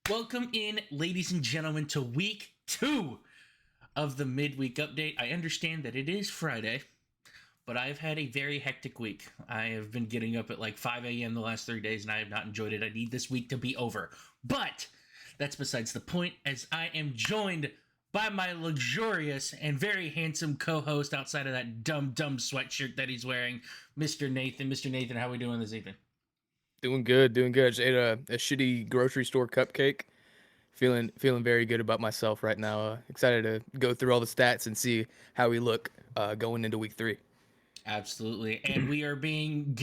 Welcome in, ladies and gentlemen, to week 2 of the midweek update. I understand that it is Friday, but I've had a very hectic week. I have been getting up at like 5 a.m. the last 3 days, and I have not enjoyed it. I need this week to be over. But that's besides the point, as I am joined by my luxurious and very handsome co-host outside of that dumb sweatshirt that he's wearing, Mr. Nathan. Mr. Nathan, how are we doing this evening? Doing good, doing good. I just ate a shitty grocery store cupcake. Feeling very good about myself right now. Excited to go through all the stats and see how we look going into week 3. Absolutely. And we are being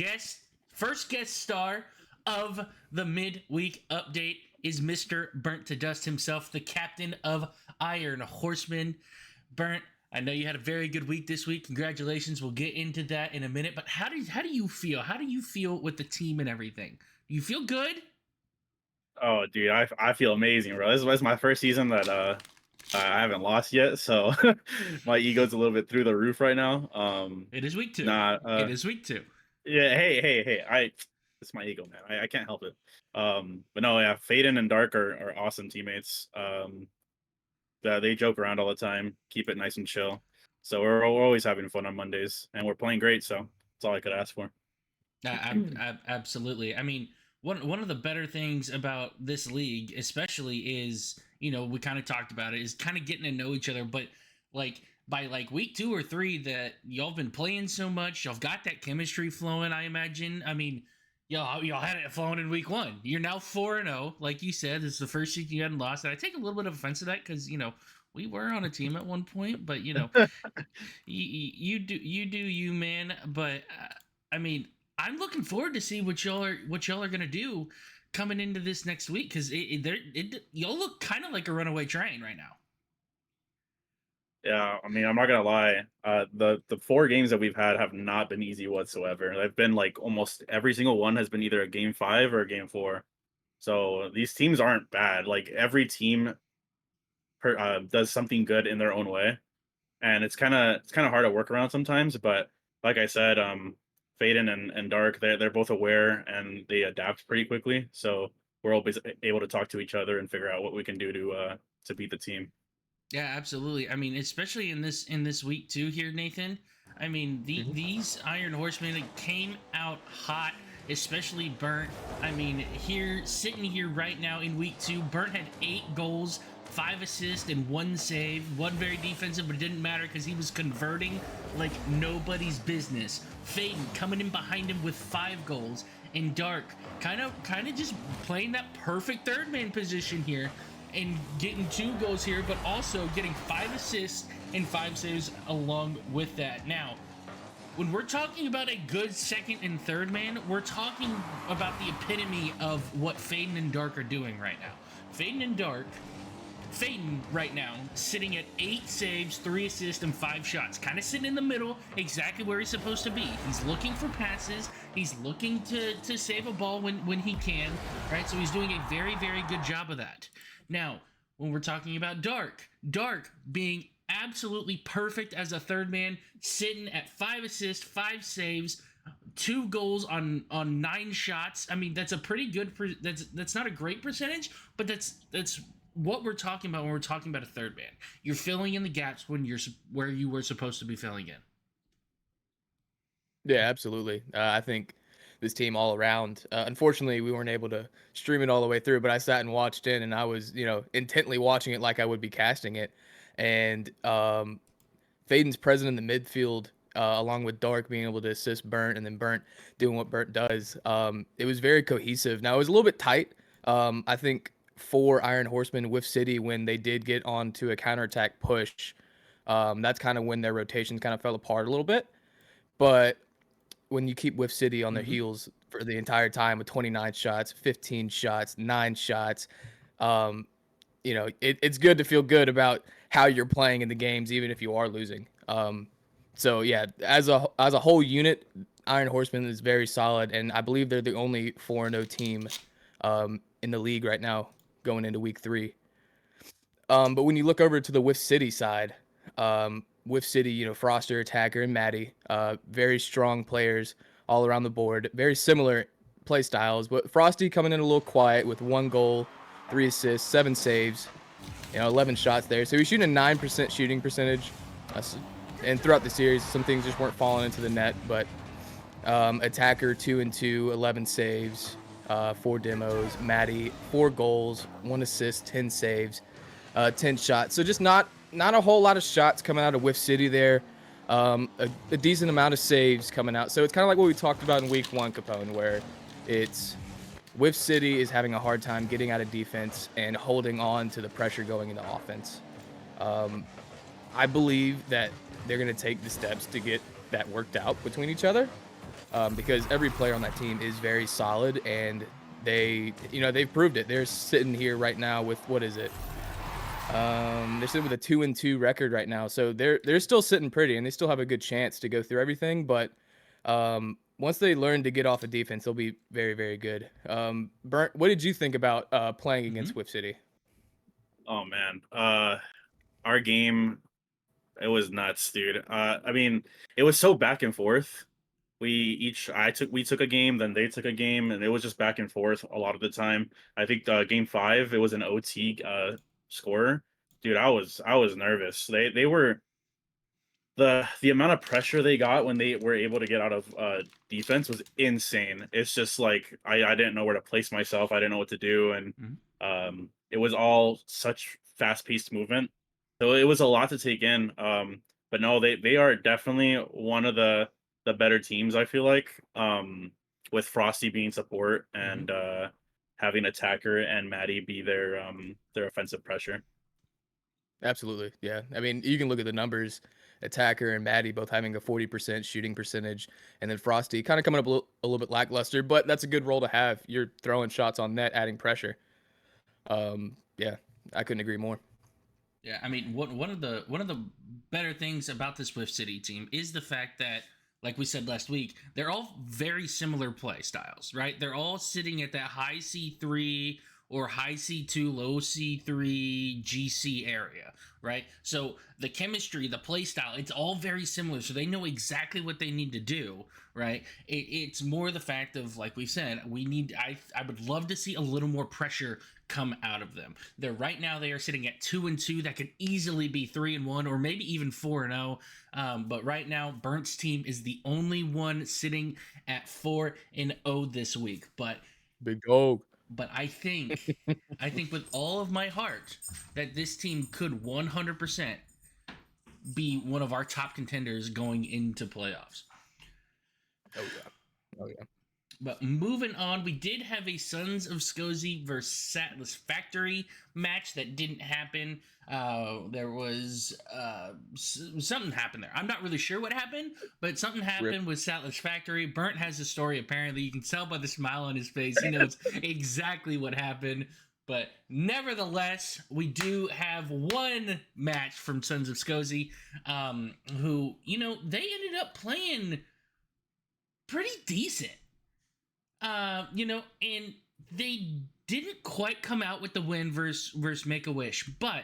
first guest star of the midweek update is Mr. Burnt to Dust himself, the captain of Iron Horseman. Burnt, I know you had a very good week this week. Congratulations. We'll get into that in a minute. But how do you feel? How do you feel with the team and everything? Do you feel good? Oh, dude, I feel amazing, bro. This was my first season that I haven't lost yet, so my ego's a little bit through the roof right now. It is week 2. Nah, It is week 2. yeah, hey, it's my ego, man. I can't help it. But no, yeah, Faden and Dark are awesome teammates. They joke around all the time, keep it nice and chill. So we're always having fun on Mondays, and we're playing great. So that's all I could ask for. Absolutely. I mean, one of the better things about this league, especially, is we kind of talked about it, is kind of getting to know each other. But like by like week 2 or 3, that y'all been playing so much, y'all got that chemistry flowing. I imagine. I mean, y'all had it flowing in week 1. You're now 4-0, like you said. This is the first season you hadn't lost. And I take a little bit of offense to that because we were on a team at one point, but you do you, man. But I mean, I'm looking forward to see what y'all are gonna do coming into this next week, because y'all look kind of like a runaway train right now. Yeah, I mean, I'm not gonna lie. The 4 games that we've had have not been easy whatsoever. They've been like almost every single one has been either a game 5 or a game 4. So these teams aren't bad. Like every team does something good in their own way, and it's kind of hard to work around sometimes. But like I said, Faden and Dark, they're both aware and they adapt pretty quickly. So we're always able to talk to each other and figure out what we can do to beat the team. Yeah, absolutely. I mean, especially in this week 2 here, Nathan. I mean, Mhm. these Iron Horsemen came out hot, especially Burnt. I mean, here sitting here right now in week 2, Burnt had 8 goals, 5 assists, and 1 save. One very defensive, but it didn't matter because he was converting like nobody's business. Faden coming in behind him with 5 goals, and Dark kind of just playing that perfect third man position here and getting 2 goals here, but also getting 5 assists and 5 saves along with that. Now, when we're talking about a good second and third man, we're talking about the epitome of what Faden and Dark are doing right now. Faden and Dark, Faden right now sitting at 8 saves, 3 assists, and 5 shots. Kind of sitting in the middle, exactly where he's supposed to be. He's looking for passes. He's looking to save a ball when he can, right? So he's doing a very, very good job of that. Now, when we're talking about Dark being absolutely perfect as a third man, sitting at 5 assists, 5 saves, 2 goals on 9 shots. I mean, that's a pretty good. That's not a great percentage, but that's what we're talking about when we're talking about a third man. You're filling in the gaps when you're where you were supposed to be filling in. Yeah, absolutely. I think this team all around. Unfortunately, we weren't able to stream it all the way through, but I sat and watched in, and I was, intently watching it like I would be casting it. And Faden's present in the midfield, along with Dark being able to assist Burnt, and then Burnt doing what Burnt does. It was very cohesive. Now it was a little bit tight. I think for Iron Horsemen with City, when they did get onto a counterattack push, that's kind of when their rotations kind of fell apart a little bit. But when you keep with City on their Mm-hmm. heels for the entire time with 29 shots, 15 shots, 9 shots, um, it's good to feel good about how you're playing in the games, even if you are losing. So yeah, as a whole unit, Iron Horseman is very solid, and I believe they're the only 4-0 team in the league right now going into week 3. But when you look over to the With City side, With City, Froster, Attacker, and Maddie, very strong players all around the board. Very similar play styles, but Frosty coming in a little quiet with 1 goal, 3 assists, 7 saves, 11 shots there. So he's shooting a 9% shooting percentage. And throughout the series, some things just weren't falling into the net. But attacker 2 and 2, 11 saves, 4 demos. Maddie 4 goals, 1 assist, 10 saves, 10 shots. So just not a whole lot of shots coming out of Whiff City there. A decent amount of saves coming out. So it's kind of like what we talked about in week 1, Capone, where it's Whiff City is having a hard time getting out of defense and holding on to the pressure going into offense. I believe that they're going to take the steps to get that worked out between each other, because every player on that team is very solid, and they've proved it. They're sitting here right now with, what is it? They're sitting with a 2 and 2 record right now, so they're still sitting pretty, and they still have a good chance to go through everything. But once they learn to get off of defense, they'll be very, very good. Burnt, what did you think about playing against Whiff City? Oh man, our game, it was nuts, dude. I mean, it was so back and forth. We took a game, then they took a game, and it was just back and forth a lot of the time. I think game 5, it was an OT score. Dude, I was nervous. They were the amount of pressure they got when they were able to get out of defense was insane. It's just like I didn't know where to place myself. I didn't know what to do, and it was all such fast-paced movement. So it was a lot to take in. But no, they are definitely one of the better teams, I feel like. With Frosty being support and having attacker and Maddie be their offensive pressure. Absolutely, yeah. I mean, you can look at the numbers. Attacker and Maddie both having a 40% shooting percentage, and then Frosty kind of coming up a little bit lackluster, but that's a good role to have. You're throwing shots on net, adding pressure. Yeah, I couldn't agree more. Yeah, I mean, one of the better things about this Swift City team is the fact that, like we said last week, they're all very similar play styles, right? They're all sitting at that high C3 or high C2, low C3 GC area, right? So the chemistry, the play style, it's all very similar. So they know exactly what they need to do, right? It's more the fact of, like we said, I would love to see a little more pressure come out of them. Right now they are sitting at 2 and 2. That could easily be 3 and 1, or maybe even 4 and 0. But right now, Burnt's team is the only one sitting at 4 and 0 this week. But Big dog. But I think with all of my heart that this team could 100% be one of our top contenders going into playoffs. Oh yeah. Oh yeah. But moving on, we did have a Sons of Scozy versus Satless Factory match that didn't happen. There was something happened there. I'm not really sure what happened, but something happened with Satless Factory. Burnt has a story, apparently. You can tell by the smile on his face. He knows exactly what happened. But nevertheless, we do have one match from Sons of Scozy, who, they ended up playing pretty decent. And they didn't quite come out with the win versus Make-A-Wish. But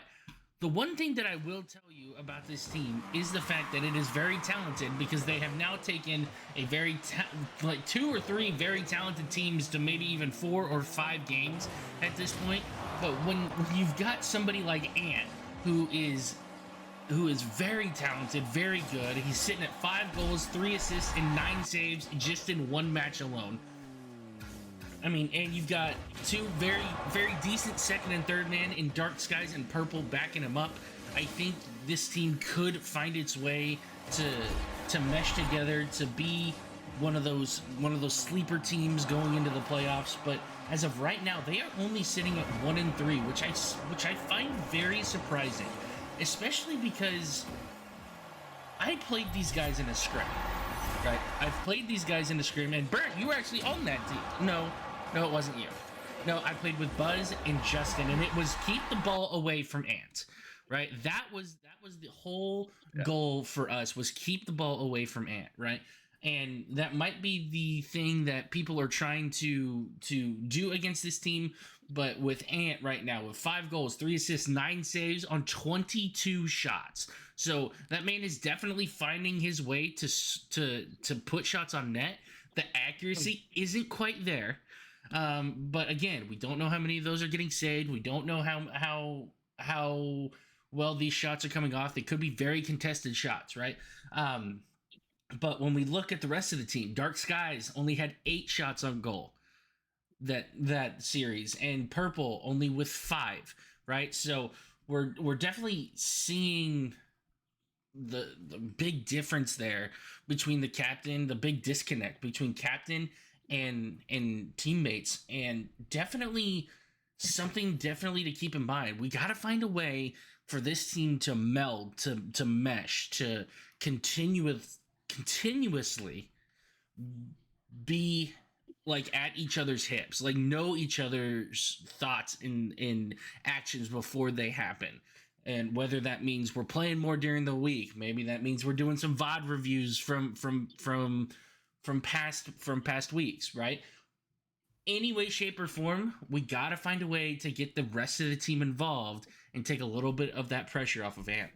the one thing that I will tell you about this team is the fact that it is very talented, because they have now taken a very, 2 or 3 very talented teams to maybe even 4 or 5 games at this point. But when you've got somebody like Ant, who is very talented, very good. He's sitting at 5 goals, 3 assists, and 9 saves just in one match alone. I mean, and you've got 2 very, very decent second and third man in Dark Skies and Purple backing him up. I think this team could find its way to mesh together to be one of those sleeper teams going into the playoffs. But as of right now, they are only sitting at 1 and 3, which I find very surprising, especially because I played these guys in a scrim. Right, I've played these guys in the scrim, and Bert, you were actually on that team. No, it wasn't you. No, I played with Buzz and Justin, and it was keep the ball away from Ant. Right, that was the whole goal for us, was keep the ball away from Ant. Right, and that might be the thing that people are trying to do against this team. But with Ant right now, with 5 goals, 3 assists, 9 saves on 22 shots. So that man is definitely finding his way to put shots on net. The accuracy isn't quite there. But again, we don't know how many of those are getting saved. We don't know how well these shots are coming off. They could be very contested shots, right? But when we look at the rest of the team, Dark Skies only had 8 shots on goal that series, and Purple only with 5, right? So we're definitely seeing the big difference there between the captain, the big disconnect between captain and teammates, and definitely something definitely to keep in mind. We got to find a way for this team to meld, to mesh, to continuously be like at each other's hips, like know each other's thoughts and actions before they happen. And whether that means we're playing more during the week, maybe that means we're doing some VOD reviews from past weeks, right? Any way, shape, or form, we gotta find a way to get the rest of the team involved and take a little bit of that pressure off of Ant.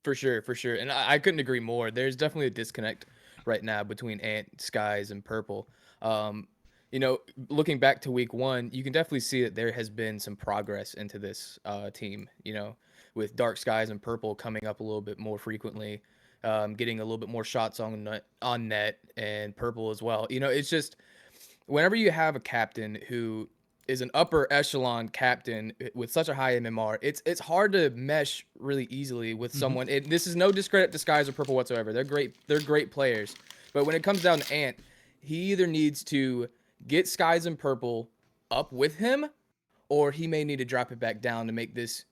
For sure, for sure. And I couldn't agree more. There's definitely a disconnect right now between Ant, Skies, and Purple. Um, you know, looking back to week one, you can definitely see that there has been some progress into this team, you know, with Dark Skies and Purple coming up a little bit more frequently, getting a little bit more shots on net, and Purple as well. You know, it's just whenever you have a captain who is an upper echelon captain with such a high MMR, it's hard to mesh really easily with Mm-hmm. someone. This is no discredit to Skies or Purple whatsoever. They're great. They're great players. But when it comes down to Ant, he either needs to get Skies and Purple up with him, or he may need to drop it back down to make this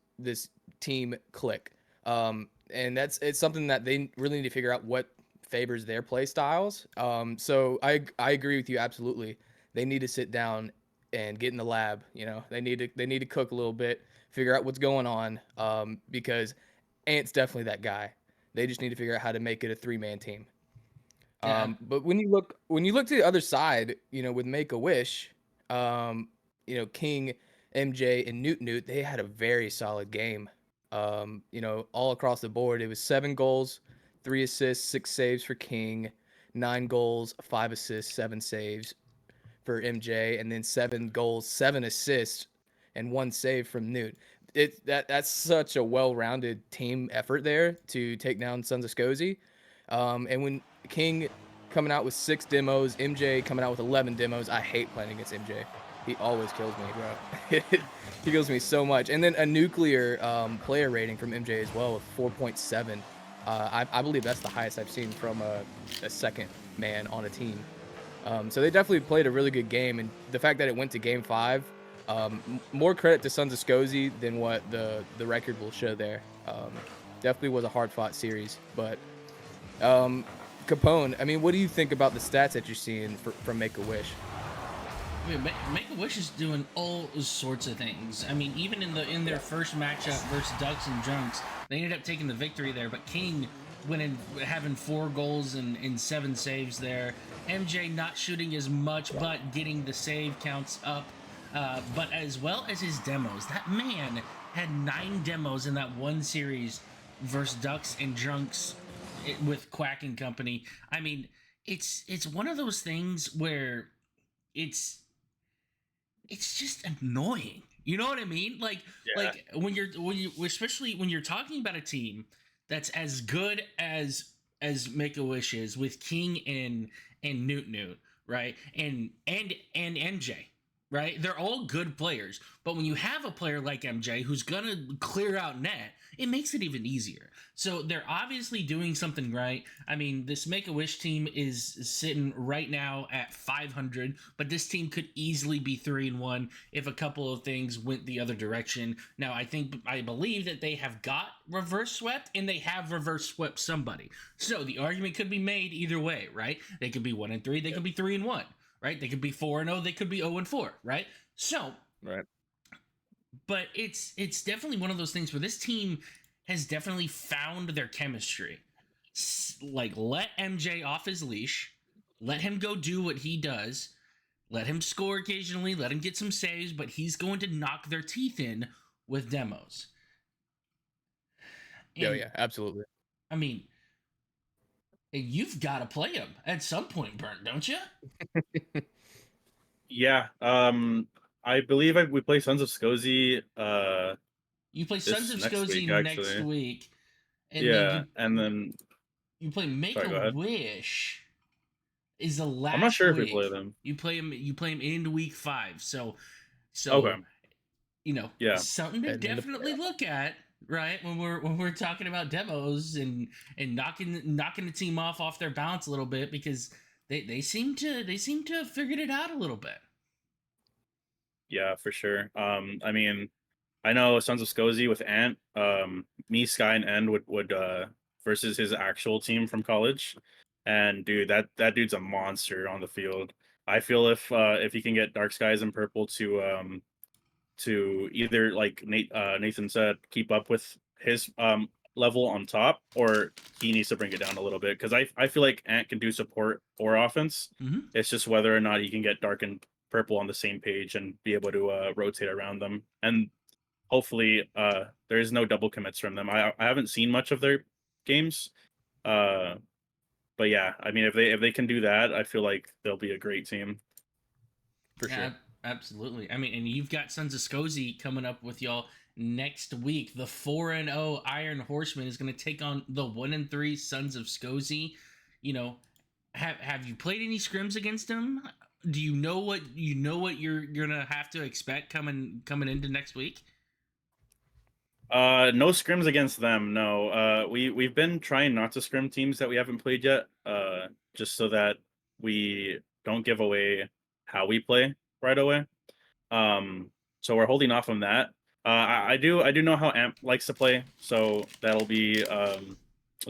team click. And it's something that they really need to figure out what favors their play styles. So I agree with you absolutely. They need to sit down and get in the lab. You know, they need to cook a little bit, figure out what's going on. Because Ant's definitely that guy. They just need to figure out how to make it a 3-man team. Yeah. But when you look to the other side, you know, with Make a Wish, you know, King, MJ, and Newt, they had a very solid game. You know, all across the board, it was 7 goals, 3 assists, 6 saves for King, 9 goals, 5 assists, 7 saves for MJ, and then 7 goals, 7 assists, and 1 save from Newt. That's such a well-rounded team effort there to take down Sons of Scozy. And when King coming out with 6 demos, MJ coming out with 11 demos, I hate playing against MJ. He always kills me, bro. He kills me so much. And then a nuclear player rating from MJ as well with 4.7. I believe that's the highest I've seen from a second man on a team. So they definitely played a really good game, and the fact that it went to Game 5, more credit to Sons of Scozy than what the record will show there. Definitely was a hard-fought series, but Capone, I mean, what do you think about the stats that you're seeing from Make-A-Wish? I mean, Make-A-Wish is doing all sorts of things. I mean, even in their first matchup versus Ducks and Junks, they ended up taking the victory there. But King went in having 4 goals and 7 saves there. MJ not shooting as much, but getting the save counts up. But as well as his demos, that man had 9 demos in that one series versus Ducks and Junks with Quack and company. I mean, it's one of those things where it's it's just annoying. You know what I mean? Yeah. Like when you especially when you're talking about a team that's as good as Make a Wish is with King and Newt, right? And MJ, right? They're all good players, but when you have a player like MJ who's gonna clear out net, it makes it even easier. So they're obviously doing something right. I mean, this Make a Wish team is sitting right now at 500, but this team could easily be 3-1 if a couple of things went the other direction. Now, I believe that they have got reverse swept and they have reverse swept somebody. So the argument could be made either way, right? They could be 1-3, they could be 3-1, right? They could be 4-0, they could be 0-4, right? So Right. but it's definitely one of those things where this team has definitely found their chemistry. Like, let MJ off his leash, let him go do what he does, let him score occasionally, let him get some saves, but he's going to knock their teeth in with demos. Oh And yeah, absolutely. I mean, you've got to play him at some point, Burnt, don't you? Yeah. I believe we play Sons of Skozy You play Sons this of next Skozy week next actually. week, and then Yeah, and then you play Make sorry, a go ahead. Wish is the I'm not last sure if we play week. them. You play him in week 5. So Okay. Yeah. something to Heading into definitely playoff. look at, right? When we're talking about demos and knocking the team off their balance a little bit, because they seem to have figured it out a little bit. Yeah, for sure. I mean, I know Sons of Skozy with Ant, me, Sky, and End would versus his actual team from college. And dude, that dude's a monster on the field. I feel if he can get Dark Skies and Purple to either like Nathan said, keep up with his level on top, or he needs to bring it down a little bit. Because I feel like Ant can do support or offense. Mm-hmm. It's just whether or not he can get Dark and Purple on the same page and be able to rotate around them. And hopefully there is no double commits from them. I haven't seen much of their games. Uh but yeah, I mean if they can do that, I feel like they'll be a great team. For Yeah, sure. absolutely. I mean, and you've got Sons of Skozy coming up with y'all next week. The 4-0 Iron Horseman is going to take on the 1-3 Sons of Skozy. You know, have you played any scrims against them? Do you know what you're gonna have to expect coming into next week? No scrims against them, no. We've been trying not to scrim teams that we haven't played yet, just so that we don't give away how we play right away. Um, so we're holding off on that. I do know how Amp likes to play, so that'll be a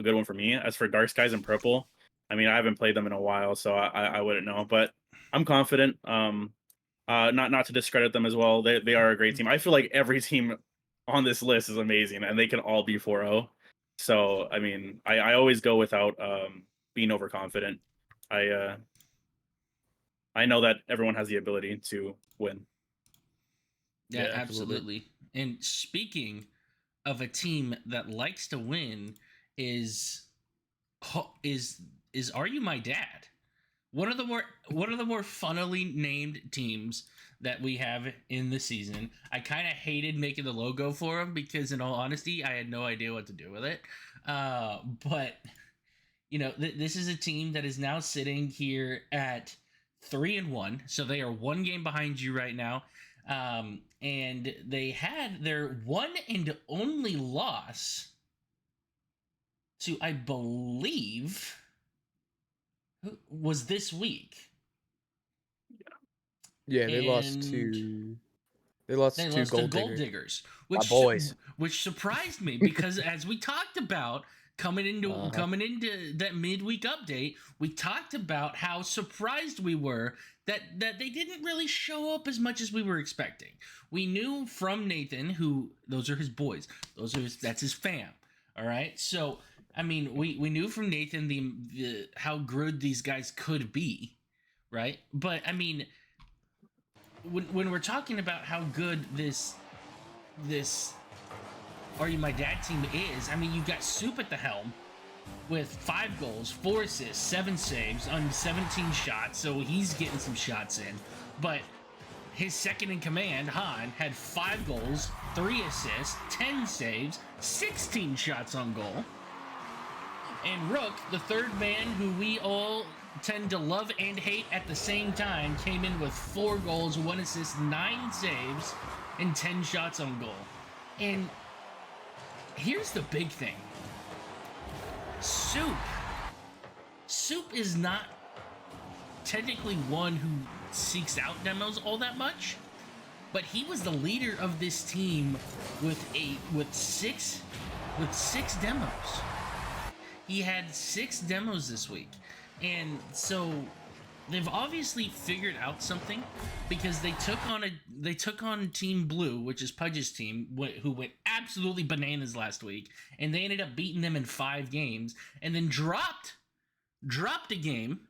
good one for me. As for Dark Skies and Purple, I mean I haven't played them in a while, so I wouldn't know, but I'm confident. Not to discredit them as well. They are a great team. I feel like every team on this list is amazing, and they can all be 4-0. So I mean, I always go without being overconfident. I I know that everyone has the ability to win. Yeah, Yeah, absolutely. absolutely. And speaking of a team that likes to win, is is Are You My Dad? One of the more funnily named teams that we have in the season. I kind of hated making the logo for them because, in all honesty, I had no idea what to do with it. But this is a team that is now sitting here at 3-1, so they are one game behind you right now. And they had their one and only loss to, I believe, was this week. Yeah, And they they lost to lost to Gold Gold Diggers. Diggers, My boys. which surprised me because, as we talked about coming into Uh-huh. coming into that midweek update, we talked about how surprised we were that they didn't really show up as much as we were expecting. We knew from Nathan, who those are his boys, that's his fam. All right, so I mean, we knew from Nathan the how good these guys could be, right? But I mean, when we're talking about how good this Are You My Dad team is, I mean, you've got Soup at the helm with 5 goals, 4 assists, 7 saves on 17 shots, so he's getting some shots in. But his second in command, Han, had 5 goals, 3 assists, 10 saves, 16 shots on goal. And Rook, the third man who we all tend to love and hate at the same time, came in with 4 goals, 1 assist, 9 saves, and 10 shots on goal. And here's the big thing. Soup is not technically one who seeks out demos all that much, but he was the leader of this team with six demos. He had 6 demos this week. And so they've obviously figured out something, because they took on Team Blue, which is Pudge's team, who went absolutely bananas last week, and they ended up beating them in 5 games, and then dropped a game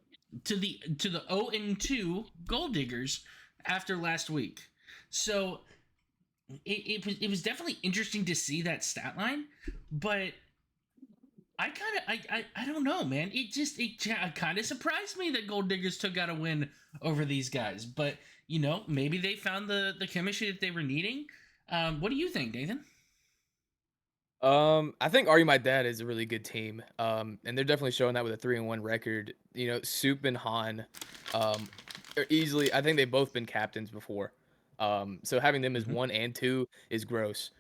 to the 0-2 Gold Diggers after last week. So it was definitely interesting to see that stat line, but I don't know, man. It kind of surprised me that Gold Diggers took out a win over these guys. But maybe they found the chemistry that they were needing. What do you think, Nathan? I think Are You My Dad is a really good team. And they're definitely showing that with a 3-1 record. Soup and Han, are easily. I think they've both been captains before. So having them as Hmm. 1 and 2 is gross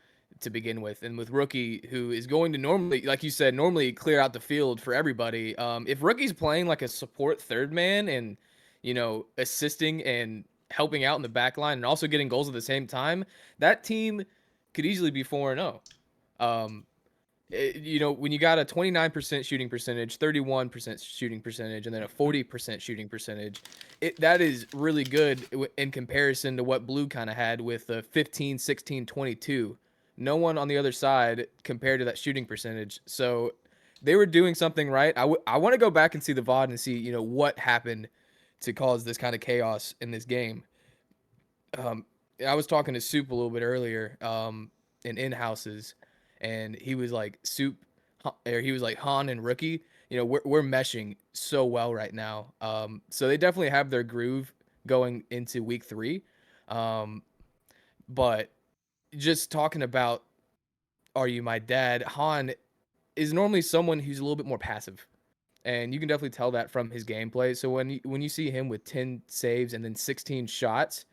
to begin with. And with Rookie, who is going to normally, like you said, normally clear out the field for everybody. If Rookie's playing like a support third man and assisting and helping out in the back line and also getting goals at the same time, that team could easily be 4-0. Um, when you got a 29% shooting percentage, 31% shooting percentage, and then a 40% shooting percentage, that is really good in comparison to what Blue kind of had with the 15, 16, 22. No one on the other side compared to that shooting percentage. So they were doing something right. I want to go back and see the VOD and see, what happened to cause this kind of chaos in this game. um, I was talking to Soup a little bit earlier, in houses, and he was like or he was like Han and Rookie. We're meshing so well right now. So they definitely have their groove going into week 3. Um, but just talking about Are You My Dad? Han is normally someone who's a little bit more passive. And you can definitely tell that from his gameplay. So when you see him with 10 saves and then 16 shots,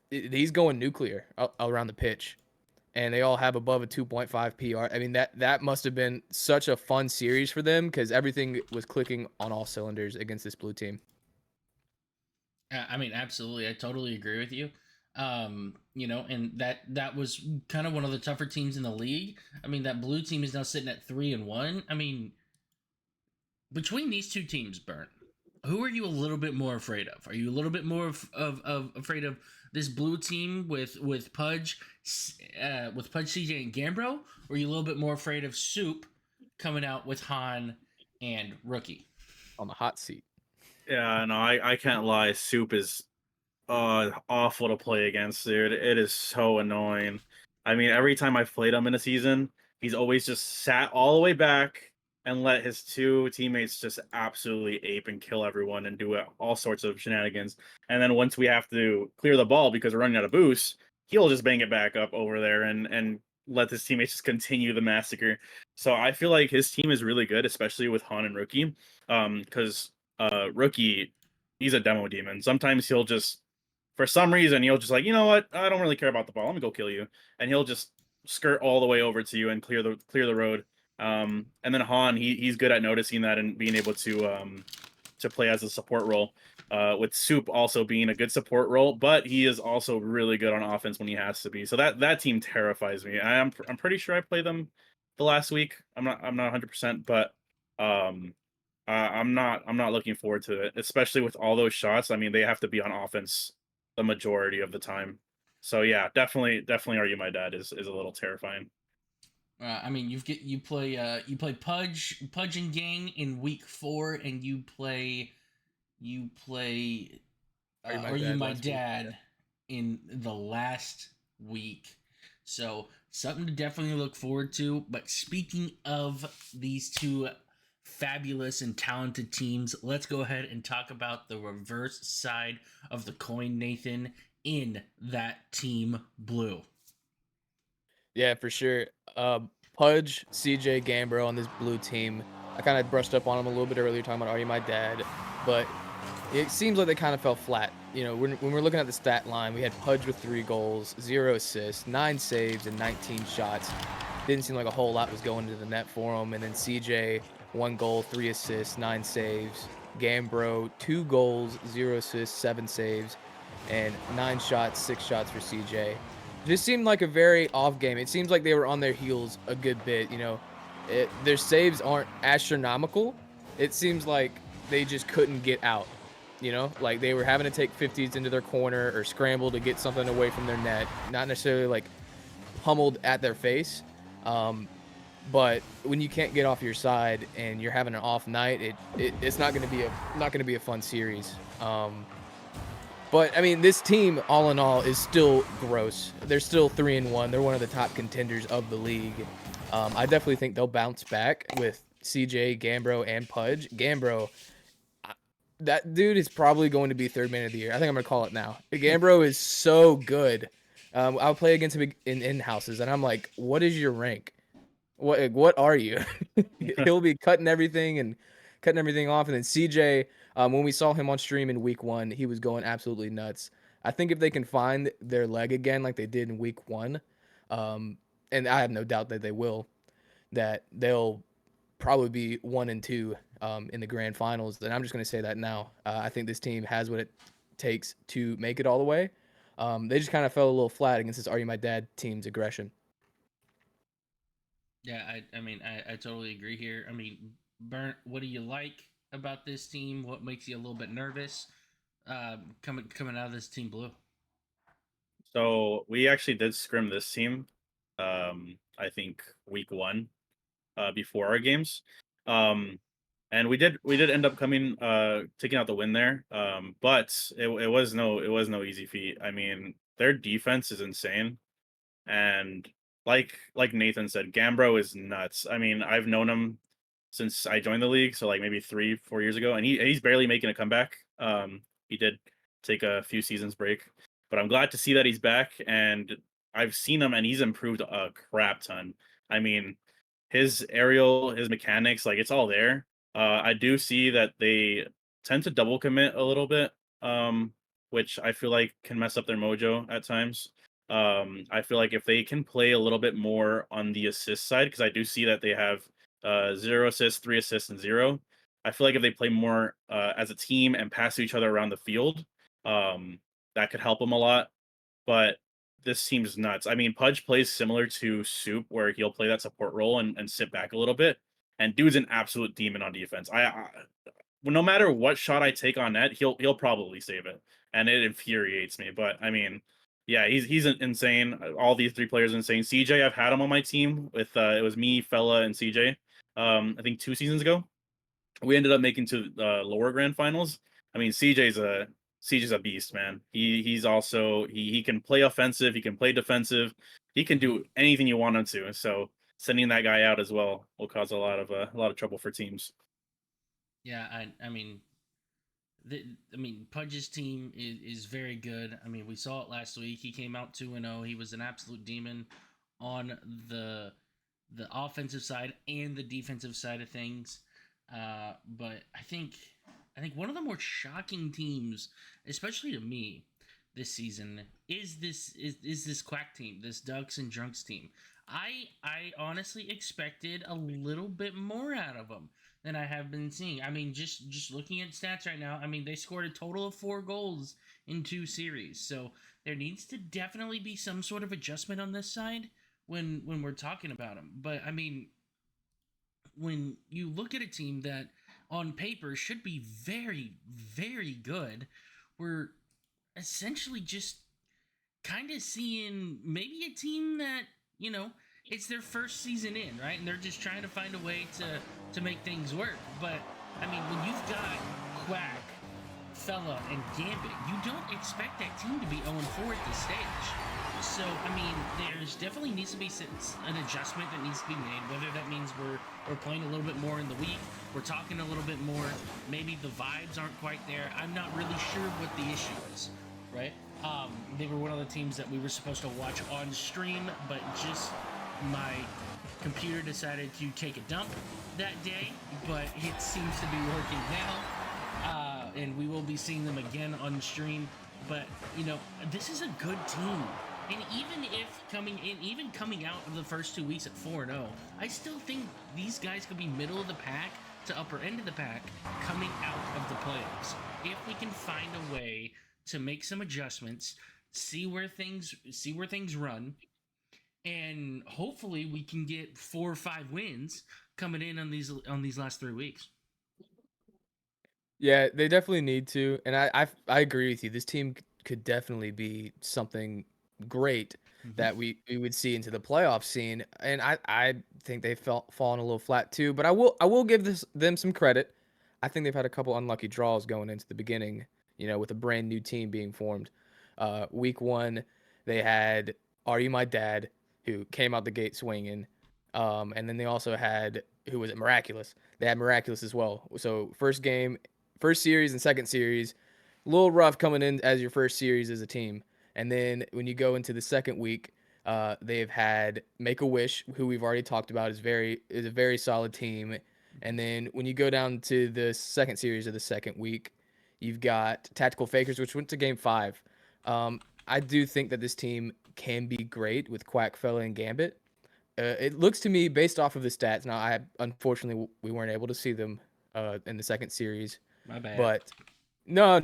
he's going nuclear around the pitch, and they all have above a 2.5 PR. I mean, that must have been such a fun series for them because everything was clicking on all cylinders against this Blue team. I mean, absolutely. I totally agree with you. And that was kind of one of the tougher teams in the league. I mean, that blue team is now sitting at 3-1. I mean, between these two teams, Burnt, who are you a little bit more afraid of? Are you a little bit more of afraid of this blue team with Pudge, CJ and Gambro, or are you a little bit more afraid of Soup coming out with Han and Rookie? On the hot seat. Yeah, no, I can't lie. Soup is awful to play against, dude. It is so annoying. I mean, every time I've played him in a season, he's always just sat all the way back and let his two teammates just absolutely ape and kill everyone and do all sorts of shenanigans. And then once we have to clear the ball because we're running out of boost, he'll just bang it back up over there and let his teammates just continue the massacre. So I feel like his team is really good, especially with Han and Rookie. Because Rookie, he's a demo demon. Sometimes he'll just for some reason he'll just like, you know what, I don't really care about the ball, let me go kill you, and he'll just skirt all the way over to you and clear the road. And then Han, he's good at noticing that and being able to play as a support role, with Soup also being a good support role, but he is also really good on offense when he has to be. So that team terrifies me. I'm pretty sure I played them the last week. I'm not 100%, but I'm not looking forward to it, especially with all those shots. I mean, they have to be on offense the majority of the time. So yeah, definitely Are You My Dad is a little terrifying. I mean, you play Pudge and Gang in week 4, and you play Are You My Are You Dad My last week? Dad in the last week. So something to definitely look forward to. But speaking of these two fabulous and talented teams, let's go ahead and talk about the reverse side of the coin, Nathan, in that team blue. Yeah, for sure. Pudge, CJ, Gambro on this Blue team. I kind of brushed up on them a little bit earlier, talking about Are You My Dad, but it seems like they kind of fell flat. When we're looking at the stat line, we had Pudge with 3 goals, 0 assists, 9 saves, and 19 shots. Didn't seem like a whole lot was going to the net for him. And then CJ, 1 goal, 3 assists, 9 saves. Gambro, 2 goals, 0 assists, 7 saves, and 9 shots, 6 shots for CJ. Just seemed like a very off game. It seems like they were on their heels a good bit. Their saves aren't astronomical. It seems like they just couldn't get out. Like they were having to take 50s into their corner or scramble to get something away from their net, not necessarily like pummeled at their face. But when you can't get off your side and you're having an off night, it's not going to be a fun series. But I mean, this team, all in all, is still gross. They're still 3-1. They're one of the top contenders of the league. I definitely think they'll bounce back with CJ, Gambro, and Pudge. Gambro, That dude is probably going to be third man of the year. I think I'm gonna call it now. Gambro is so good. I'll play against him in houses, and I'm like, what is your rank? What are you? He'll be cutting everything off, and then CJ. When we saw him on stream in week 1, he was going absolutely nuts. I think if they can find their leg again, like they did in week 1, and I have no doubt that they will, that they'll probably be 1 and 2 in the grand finals. And I'm just going to say that now. I think this team has what it takes to make it all the way. They just kind of fell a little flat against this Are You My Dad team's aggression. Yeah, I mean, I totally agree here. I mean, Burnt, what do you like about this team? What makes you a little bit nervous coming out of this team blue? So we actually did scrim this team. I think week 1, before our games. Um, and we did end up coming taking out the win there. But it was no easy feat. I mean, their defense is insane. And like Nathan said, Gambro is nuts. I mean, I've known him since I joined the league, so like maybe 3-4 years ago, and he's barely making a comeback. He did take a few seasons break, but I'm glad to see that he's back. And I've seen him, and he's improved a crap ton. I mean, his aerial, his mechanics, like it's all there. I do see that they tend to double commit a little bit, which I feel like can mess up their mojo at times. I feel like if they can play a little bit more on the assist side, because I do see that they have 0 assists, 3 assists, and 0. I feel like if they play more as a team and pass to each other around the field, um, that could help them a lot. But this team's nuts. I mean, Pudge plays similar to Soup, where he'll play that support role and sit back a little bit. And dude's an absolute demon on defense. Well, no matter what shot I take on net, he'll probably save it, and it infuriates me. But I mean, yeah, he's insane. All these 3 players are insane. CJ, I've had him on my team with it was me, Fella, and CJ. I think 2 seasons ago, we ended up making to lower grand finals. I mean, CJ's a beast, man. He's also he can play offensive, he can play defensive, he can do anything you want him to. So sending that guy out as well will cause a lot of trouble for teams. Yeah, I mean, I mean, Pudge's team is very good. I mean, we saw it last week. He came out 2-0. He was an absolute demon on the offensive side and the defensive side of things. But I think one of the more shocking teams, especially to me, this season is this Quack team, this Ducks and Drunks team. I honestly expected a little bit more out of them than I have been seeing. I mean, just looking at stats right now, I mean they scored a total of 4 goals in 2 series. So there needs to definitely be some sort of adjustment on this side when we're talking about them. But I mean, when you look at a team that on paper should be very, very good, we're essentially just kind of seeing maybe a team that, it's their first season in, right? And they're just trying to find a way to make things work. But I mean, when you've got Quack, Fella, and Gambit, you don't expect that team to be 0-4 at this stage. So, I mean, there's definitely needs to be an adjustment that needs to be made. Whether that means we're playing a little bit more in the week, we're talking a little bit more. Maybe the vibes aren't quite there. I'm not really sure what the issue is, right? They were one of the teams that we were supposed to watch on stream, but just my computer decided to take a dump that day. But it seems to be working now, and we will be seeing them again on stream. But this is a good team. And even coming out of the first 2 weeks at 4-0, I still think these guys could be middle of the pack to upper end of the pack coming out of the playoffs. If we can find a way to make some adjustments, see where things run, and hopefully we can get 4 or 5 wins coming in on these last 3 weeks. Yeah, they definitely need to, and I agree with you. This team could definitely be something great Mm-hmm. that we would see into the playoff scene, and I think they fallen a little flat too. But I will give them some credit. I think they've had a couple unlucky draws going into the beginning. With a brand new team being formed. Week 1, they had Are You My Dad, who came out the gate swinging, and then they also had who was it? Miraculous. They had Miraculous as well. So first game first series and second series, a little rough coming in as your first series as a team. And then when you go into the second week, they've had Make a Wish, who we've already talked about, is a very solid team. And then when you go down to the second series of the second week, you've got Tactical Fakers, which went to Game 5. I do think that this team can be great with Quackfella and Gambit. It looks to me, based off of the stats. Now, unfortunately we weren't able to see them in the second series, My bad. but no,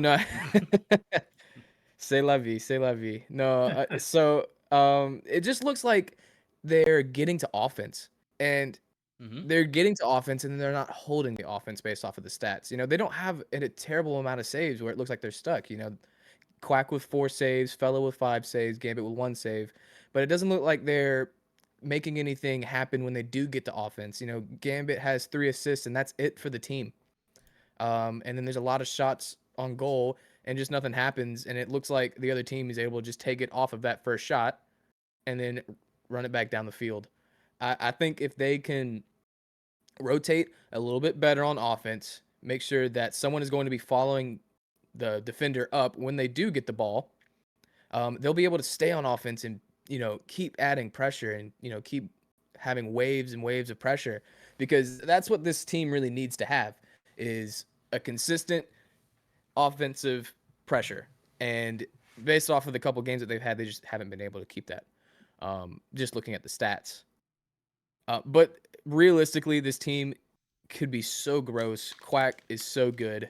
c'est la vie, c'est la vie. No, it just looks like they're getting to offense, and Mm-hmm. they're getting to offense, and they're not holding the offense based off of the stats. You know, they don't have a terrible amount of saves where it looks like they're stuck. You know, Quack with 4 saves, Fellow with 5 saves, Gambit with 1 save, but it doesn't look like they're making anything happen when they do get to offense. You know, Gambit has 3 assists, and that's it for the team. And then there's a lot of shots on goal, and just nothing happens. And it looks like the other team is able to just take it off of that first shot and then run it back down the field. I think if they can rotate a little bit better on offense, make sure that someone is going to be following the defender up when they do get the ball, they'll be able to stay on offense and, you know, keep adding pressure and, you know, keep having waves and waves of pressure, because that's what this team really needs to have, is a consistent offensive pressure. And based off of the couple games that they've had, they just haven't been able to keep that. Just looking at the stats. But realistically, this team could be so gross. Quack is so good.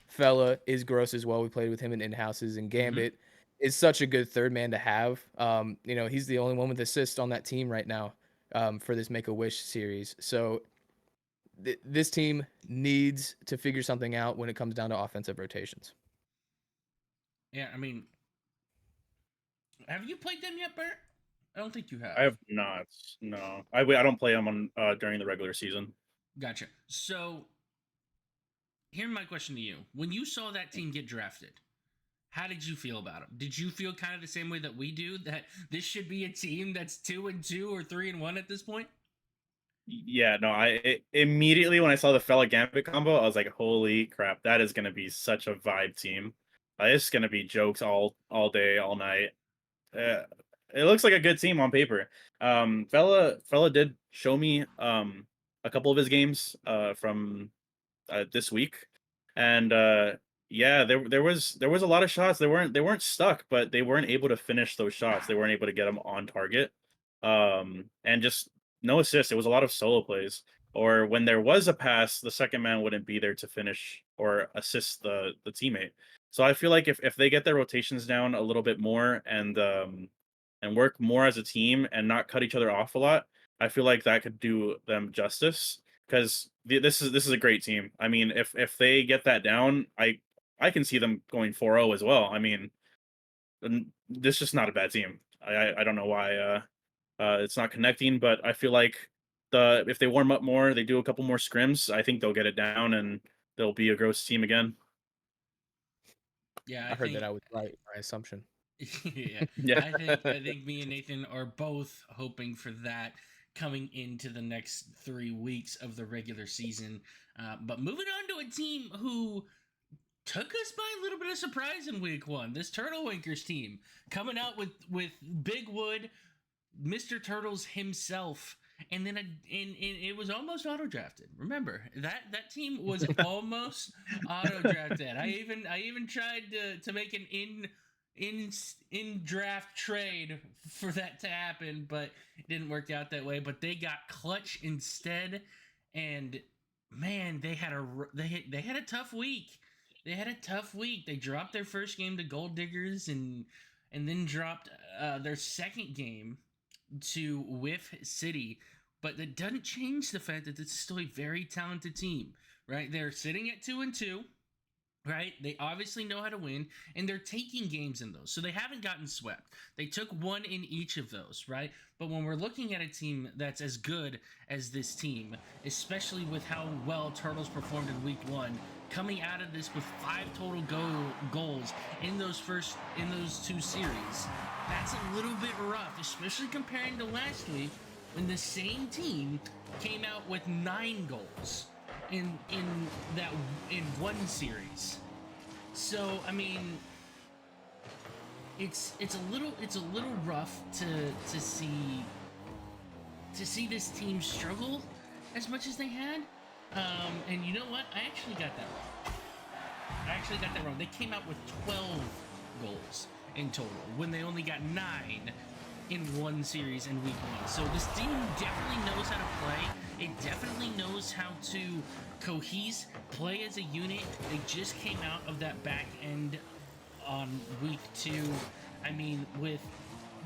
Fella is gross as well. We played with him in in-houses, and Mm-hmm. Gambit is such a good third man to have. You know, he's the only one with assist on that team right now, for this Make-A-Wish series. So this team needs to figure something out when it comes down to offensive rotations. Yeah, I mean, have you played them yet, Bert? I don't think you have. I have not. No, I don't play them on during the regular season. Gotcha. So, here's my question to you: when you saw that team get drafted, how did you feel about them? Did you feel kind of the same way that we do, that this should be a team that's 2-2 or 3-1 at this point? Yeah, no, immediately when I saw the Fella Gambit combo, I was like, holy crap, that is gonna be such a vibe team. It's gonna be jokes all day, all night. Uh, it looks like a good team on paper. Fella did show me a couple of his games from this week, and yeah, there was a lot of shots. They weren't stuck, but they weren't able to finish those shots. They weren't able to get them on target. And just no assists. It was a lot of solo plays. Or when there was a pass, the second man wouldn't be there to finish or assist the teammate. So I feel like if they get their rotations down a little bit more and work more as a team and not cut each other off a lot, I feel like that could do them justice. Because this is a great team. I mean, if they get that down, I can see them going 4-0 as well. I mean, this is just not a bad team. I don't know why it's not connecting, but I feel like if they warm up more, they do a couple more scrims, I think they'll get it down and they'll be a gross team again. Yeah, I heard that I was right, my assumption. yeah, Yeah. I think me and Nathan are both hoping for that coming into the next 3 weeks of the regular season. But moving on to a team who took us by a little bit of surprise in week 1, this Turtle Winkers team coming out with Big Wood, Mr. Turtles himself. And then it was almost auto drafted. Remember that team was almost auto drafted. I even tried to make an in draft trade for that to happen, but it didn't work out that way. But they got clutch instead, and man, they had a tough week. They had a tough week. They dropped their first game to Gold Diggers, and then dropped their second game to Whiff City. But that doesn't change the fact that this is still a very talented team, right? They're sitting at 2-2. Right? They obviously know how to win, and they're taking games in those. So they haven't gotten swept. They took one in each of those, right? But when we're looking at a team that's as good as this team, especially with how well Turtles performed in week 1, coming out of this with 5 total goals in those 2 series, that's a little bit rough, especially comparing to last week when the same team came out with 9 goals. in that in one series. So I mean, it's a little rough to see this team struggle as much as they had. And you know what? I actually got that wrong. I actually got that wrong. They came out with 12 goals in total when they only got 9 in one series in week 1. So this team definitely knows how to play. It definitely knows how to cohese, play as a unit. They just came out of that back end on week 2. I mean, with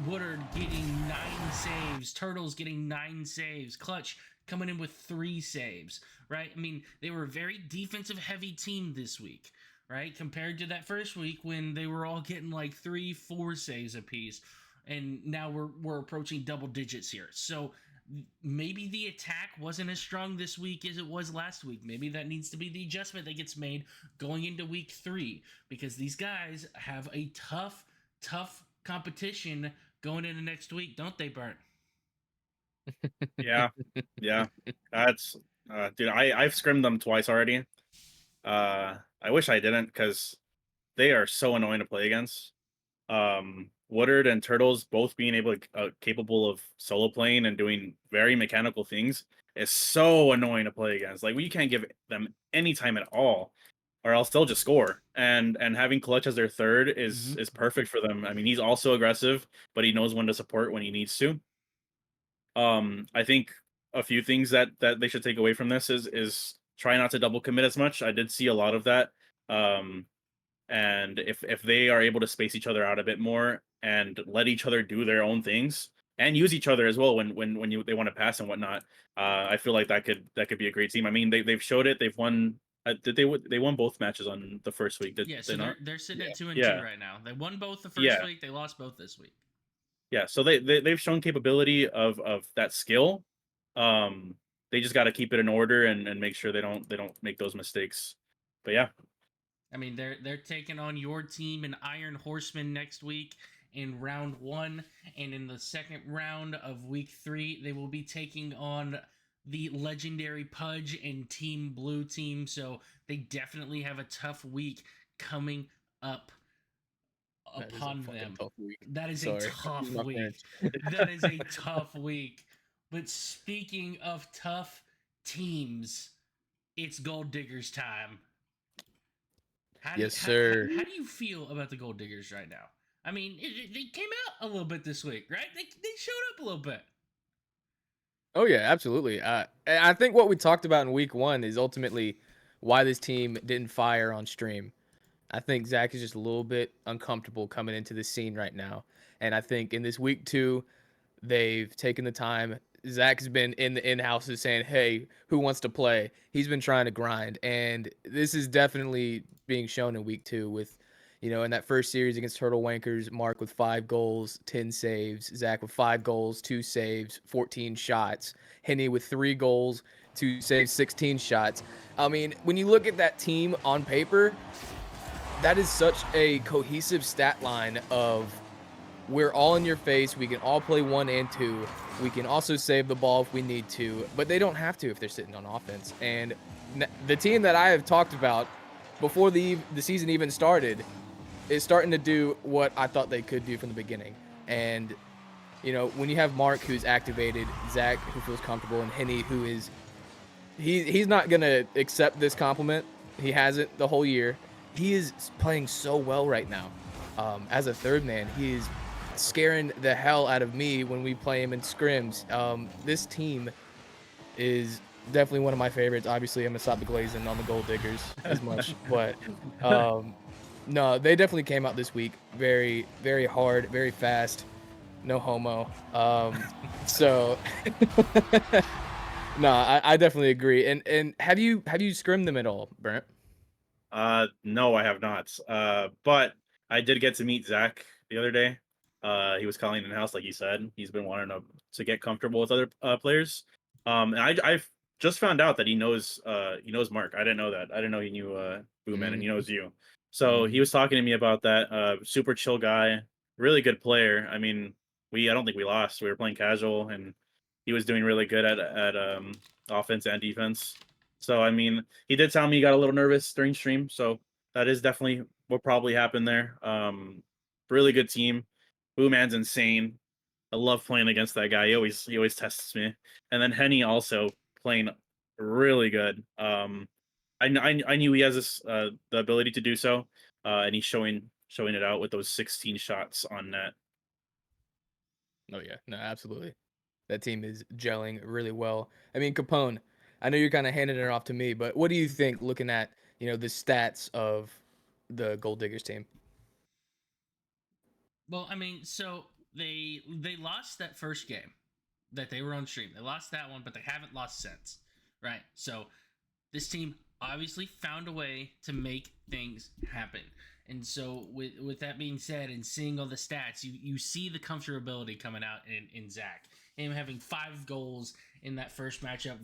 Woodard getting 9 saves, Turtles getting 9 saves, Clutch coming in with 3 saves, right? I mean, they were a very defensive heavy team this week, right? Compared to that first week when they were all getting like 3, 4 saves apiece. And now we're approaching double digits here. So maybe the attack wasn't as strong this week as it was last week. Maybe that needs to be the adjustment that gets made going into week 3 because these guys have a tough competition going into next week, don't they, Bert? Yeah, yeah. That's dude. I've scrimmed them twice already. I wish I didn't because they are so annoying to play against. Woodard and Turtles both being capable of solo playing and doing very mechanical things is so annoying to play against. Like we can't give them any time at all, or else they'll just score. And having Clutch as their third Mm-hmm. is perfect for them. I mean, he's also aggressive, but he knows when to support when he needs to. I think a few things that they should take away from this is try not to double commit as much. I did see a lot of that. Um, and if they are able to space each other out a bit more and let each other do their own things and use each other as well when they want to pass and whatnot, I feel like that could be a great team. I mean, they've showed it. They've won. They won both matches on the first week? Did Yeah, they so not? they're sitting at 2-2 Yeah, right now. They won both the first yeah, week. They lost both this week. yeah. So they've shown capability of that skill. Um, they just got to keep it in order and make sure they don't make those mistakes. But yeah, I mean, they're taking on your team and Iron Horseman next week in round 1, and in the second round of week 3, they will be taking on the legendary Pudge and Team Blue Team. So they definitely have a tough week coming up That is a upon fucking them. tough week. That is a Sorry, tough excuse my week. French. That is a tough week. But speaking of tough teams, it's Gold Diggers time. How do you, Yes, sir. how do you feel about the Gold Diggers right now? I mean, they came out a little bit this week, right? They showed up a little bit. Oh yeah, absolutely. And I think what we talked about in week 1 is ultimately why this team didn't fire on stream. I think Zach is just a little bit uncomfortable coming into the scene right now, and I think in this week 2, they've taken the time. Zach's been in the in-houses saying, "Hey, who wants to play?" He's been trying to grind, and this is definitely being shown in week 2 with, in that first series against Turtle Wankers, Mark with 5 goals, 10 saves, Zach with 5 goals, 2 saves, 14 shots, Henny with 3 goals, 2 saves, 16 shots. I mean, when you look at that team on paper, that is such a cohesive stat line of we're all in your face. We can all play 1 and 2. We can also save the ball if we need to, but they don't have to if they're sitting on offense. And the team that I have talked about before the season even started is starting to do what I thought they could do from the beginning. And when you have Mark who's activated, Zach who feels comfortable, and Henny who is he's not gonna accept this compliment. He hasn't the whole year. He is playing so well right now. As a third man, he is scaring the hell out of me when we play him in scrims. This team is definitely one of my favorites. Obviously, I'm gonna stop the glazing on the Gold Diggers as much, but no, they definitely came out this week very, very hard, very fast. No homo. So no, I definitely agree. And have you scrimmed them at all, Brent? No, I have not. But I did get to meet Zach the other day. He was calling in house, like you said. He's been wanting to get comfortable with other players. And I've just found out that he knows Mark. I didn't know that. I didn't know he knew Booman and he knows you. So he Mhm. was talking to me about that. Super chill guy, really good player. I mean, I don't think we lost. We were playing casual, and he was doing really good at offense and defense. So I mean, he did tell me he got a little nervous during stream, so that is definitely what probably happened there. Really good team. Boo Man's insane. I love playing against that guy. He always tests me. And then Henny also playing really good. I knew he has this the ability to do so, and he's showing it out with those 16 shots on net. Oh yeah, no, absolutely. That team is gelling really well. I mean, Capone, I know you're kind of handing it off to me, but what do you think looking at, the stats of the Gold Diggers team? Well, I mean, so they lost that first game that they were on stream. They lost that one, but they haven't lost since, right? So this team obviously found a way to make things happen. And so with that being said, and seeing all the stats, you see the comfortability coming out in Zach. Him having 5 goals in that first matchup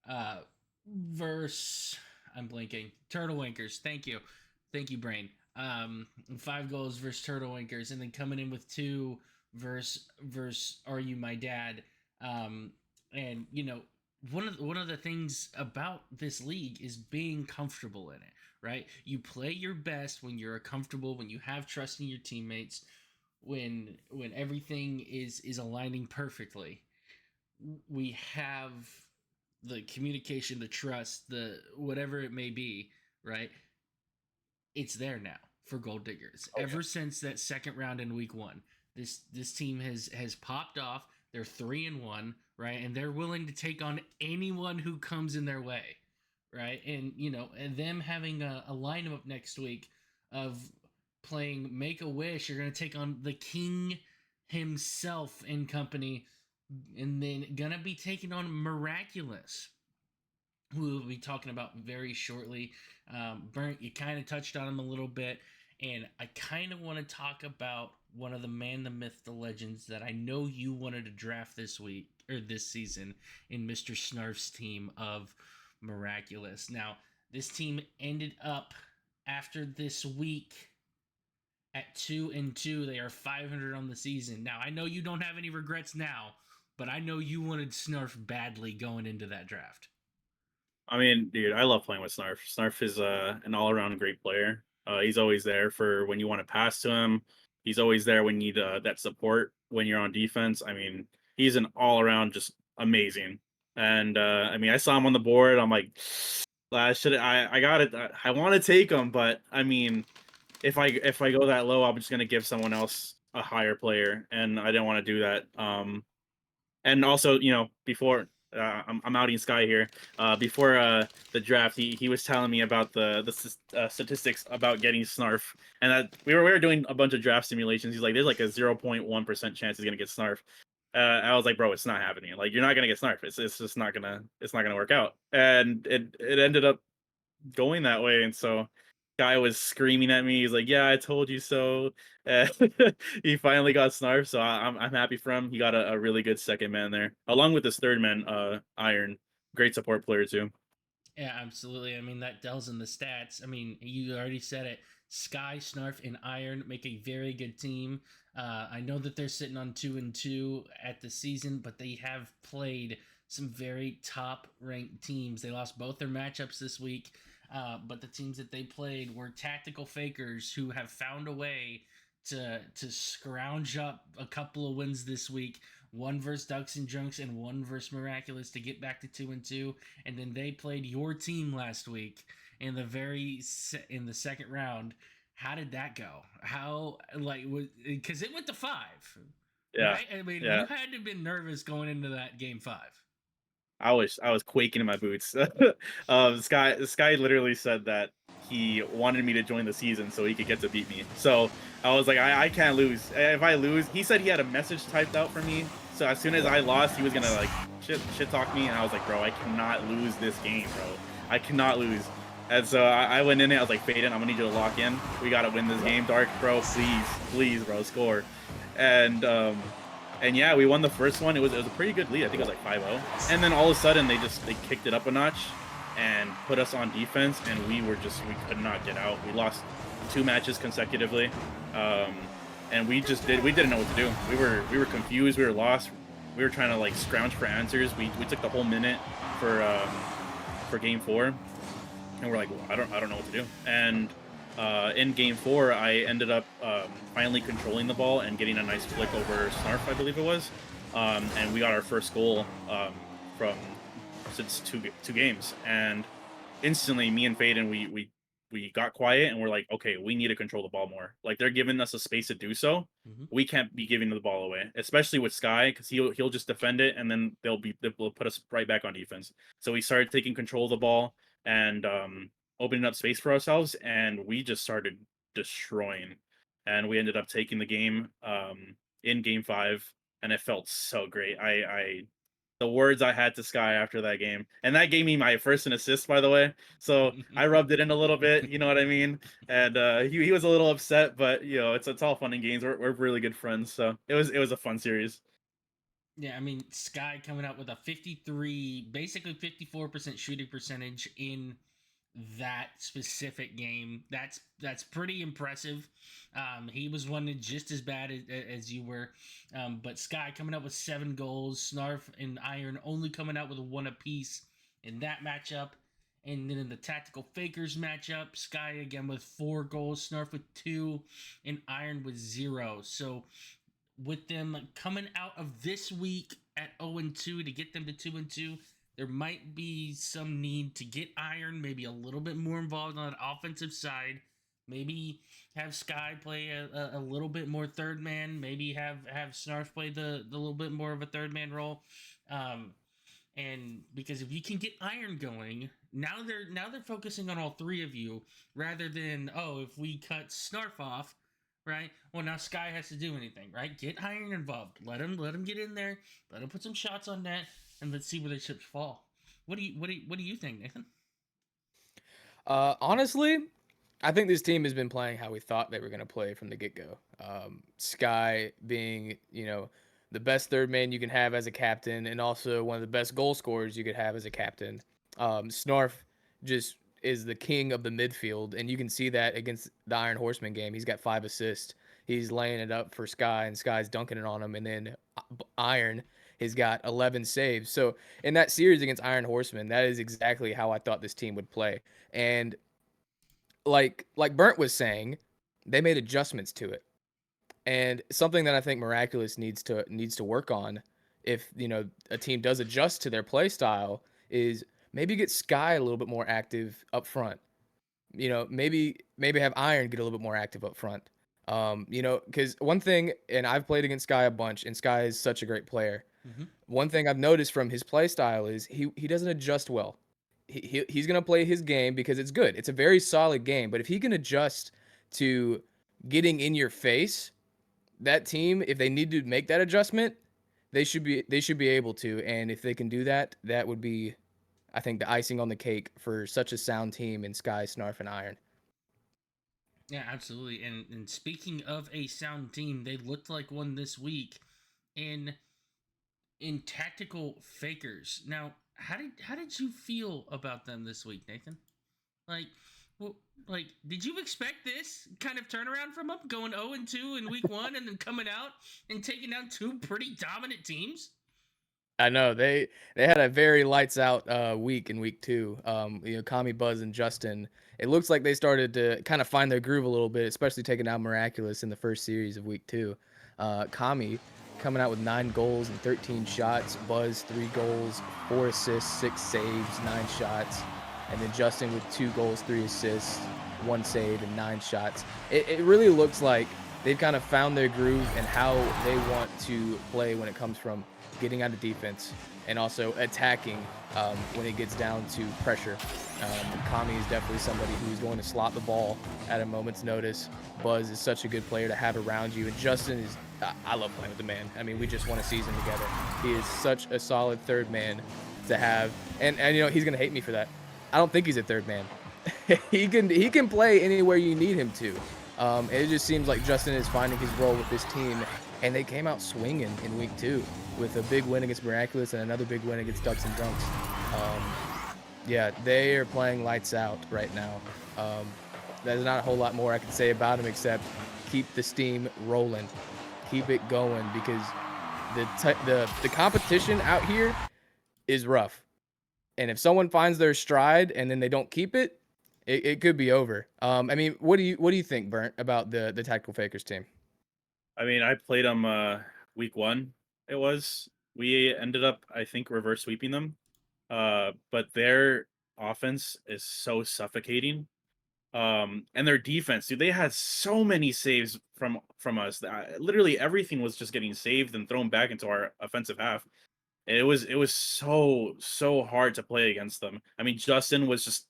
uh versus I'm blinking. Turtle Winkers. Thank you, Brain. 5 goals versus Turtle Winkers, and then coming in with 2 versus Are You My Dad? And one of the things about this league is being comfortable in it, right? You play your best when you're comfortable, when you have trust in your teammates, when everything is aligning perfectly. We have the communication, the trust, the whatever it may be, right? It's there now for Gold Diggers. Oh, Ever since that second round in week 1, this team has popped off. They're 3-1, right? And they're willing to take on anyone who comes in their way, right? And and them having a lineup next week of playing Make a Wish, you're gonna take on the King himself and company, and then gonna be taking on Miraculous, who we'll be talking about very shortly. Burnt, you kind of touched on him a little bit, and I kind of want to talk about one of the man, the myth, the legends that I know you wanted to draft this week or this season in Mr. Snarf's team of Miraculous. Now, this team ended up after this week at 2-2. They are 500 on the season. Now, I know you don't have any regrets now, but I know you wanted Snarf badly going into that draft. I mean, dude, I love playing with Snarf. Snarf is an all-around great player. He's always there for when you want to pass to him. He's always there when you need that support when you're on defense. I mean, he's an all-around just amazing. And I mean, I saw him on the board. I'm like, I got it. I want to take him, but I mean, if I go that low, I'm just gonna give someone else a higher player, and I didn't want to do that. And also, before I'm outing Sky here. Before the draft, he was telling me about the statistics about getting Snarf, and that we were doing a bunch of draft simulations. He's like, there's like a 0.1% chance he's gonna get Snarf. I was like, bro, it's not happening. Like, you're not gonna get Snarf. It's just not gonna work out. And it ended up going that way, and so guy was screaming at me. He's like, "Yeah, I told you so." And he finally got Snarf, so I'm happy for him. He got a really good second man there, along with his third man, Iron, great support player too. Yeah, absolutely. I mean, that tells in the stats. I mean, you already said it. Sky, Snarf, and Iron make a very good team. I know that they're sitting on 2-2 at the season, but they have played some very top ranked teams. They lost both their matchups this week, but the teams that they played were tactical fakers who have found a way to scrounge up a couple of wins this week. One versus Ducks and Drunks and one versus Miraculous to get back to 2-2. And then they played your team last week in in the second round. How did that go? How because it went to 5, Yeah, right? I mean, yeah. you had to have been nervous going into that game 5. I was quaking in my boots. Sky literally said that he wanted me to join the season so he could get to beat me. So I was like, I can't lose. If I lose, he said he had a message typed out for me. So as soon as I lost, he was gonna like shit talk me, and I was like, bro, I cannot lose this game, bro. I cannot lose. And so I went in there. I was like, Faden, I'm gonna need you to lock in. We gotta win this game, Dark, bro. Please, bro, score. And yeah, we won the first one. It was a pretty good lead. I think it was like 5-0. And then all of a sudden they kicked it up a notch and put us on defense, and we could not get out. We lost 2 matches consecutively. And we didn't know what to do. We were confused, we were lost. We were trying to like scrounge for answers. We took the whole minute for for game 4, and we're like, well, I don't know what to do. And in game 4, I ended up finally controlling the ball and getting a nice flick over Snarf, I believe it was, and we got our first goal from since two games, and instantly me and Faden we got quiet and we're like, okay, we need to control the ball more. Like they're giving us a space to do so. Hmm. We can't be giving the ball away, especially with Sky, because he'll just defend it and then they'll put us right back on defense. So we started taking control of the ball and opening up space for ourselves, and we just started destroying. And we ended up taking the game in game 5, and it felt so great. I the words I had to Sky after that game. And that gave me my first and assist, by the way. So I rubbed it in a little bit, you know what I mean? And he was a little upset, but you know, it's all fun and games. We're really good friends. So it was a fun series. Yeah, I mean, Sky coming out with a 53, basically 54% shooting percentage in that specific game. That's pretty impressive. He was one just as bad as you were, but Sky coming up with 7 goals. Snarf and Iron only coming out with 1 apiece in that matchup. And then in the tactical fakers matchup, Sky again with 4 goals, Snarf with 2, and Iron with 0. So with them coming out of this week at 0-2 to get them to 2-2, there might be some need to get Iron maybe a little bit more involved on that offensive side. Maybe have Sky play a little bit more third man. Maybe have Snarf play the little bit more of a third man role. And because if you can get Iron going, now they're focusing on all 3 of you rather than, oh, if we cut Snarf off, right? Well, now Sky has to do anything, right? Get Iron involved. Let him get in there. Let him put some shots on net, and let's see where the chips fall. What do you think, Nathan? Honestly, I think this team has been playing how we thought they were going to play from the get-go. Sky being, the best third man you can have as a captain, and also one of the best goal scorers you could have as a captain. Snarf just is the king of the midfield, and you can see that against the Iron Horseman game. He's got 5 assists. He's laying it up for Sky, and Sky's dunking it on him, and then Iron has got 11 saves. So in that series against Iron Horseman, that is exactly how I thought this team would play. And like Burnt was saying, they made adjustments to it. And something that I think Miraculous needs to work on, if a team does adjust to their play style, is maybe get Sky a little bit more active up front. Maybe have Iron get a little bit more active up front. Because one thing, and I've played against Sky a bunch, and Sky is such a great player. Mm-hmm. One thing I've noticed from his play style is he doesn't adjust well. He's gonna play his game because it's good. It's a very solid game. But if he can adjust to getting in your face, that team, if they need to make that adjustment, they should be able to. And if they can do that, that would be, I think, the icing on the cake for such a sound team in Sky, Snarf, and Iron. Yeah, absolutely. And speaking of a sound team, they looked like one this week in tactical fakers. Now, how did you feel about them this week, Nathan? Like, well, did you expect this kind of turnaround from them, going 0-2 in week 1 and then coming out and taking down 2 pretty dominant teams? I know they had a very lights out week in week 2. Kami, Buzz, and Justin. It looks like they started to kind of find their groove a little bit, especially taking out Miraculous in the first series of week 2. Kami coming out with 9 goals and 13 shots. Buzz 3 goals, 4 assists, 6 saves, 9 shots, and then Justin with 2 goals, 3 assists, 1 save, and 9 shots. It really looks like they've kind of found their groove and how they want to play when it comes from getting out of defense and also attacking when it gets down to pressure. Kami is definitely somebody who's going to slot the ball at a moment's notice. Buzz is such a good player to have around you, and Justin is, I love playing with the man. I mean, we just won a season together. He is such a solid third man to have, and he's going to hate me for that. I don't think he's a third man. he can play anywhere you need him to. It just seems like Justin is finding his role with this team, and they came out swinging in week 2 with a big win against Miraculous and another big win against Ducks and Drunks. Yeah, they are playing lights out right now. There's not a whole lot more I can say about them except keep the steam rolling, keep it going, because the competition out here is rough. And if someone finds their stride and then they don't keep it, it could be over. I mean, what do you think, Burnt, about the Tactical Fakers team? I mean, I played them week one. It was we ended up, I think, reverse sweeping them. But their offense is so suffocating. And their defense, dude, they had so many saves from us. Literally everything was just getting saved and thrown back into our offensive half. It was so hard to play against them. I mean, Justin was just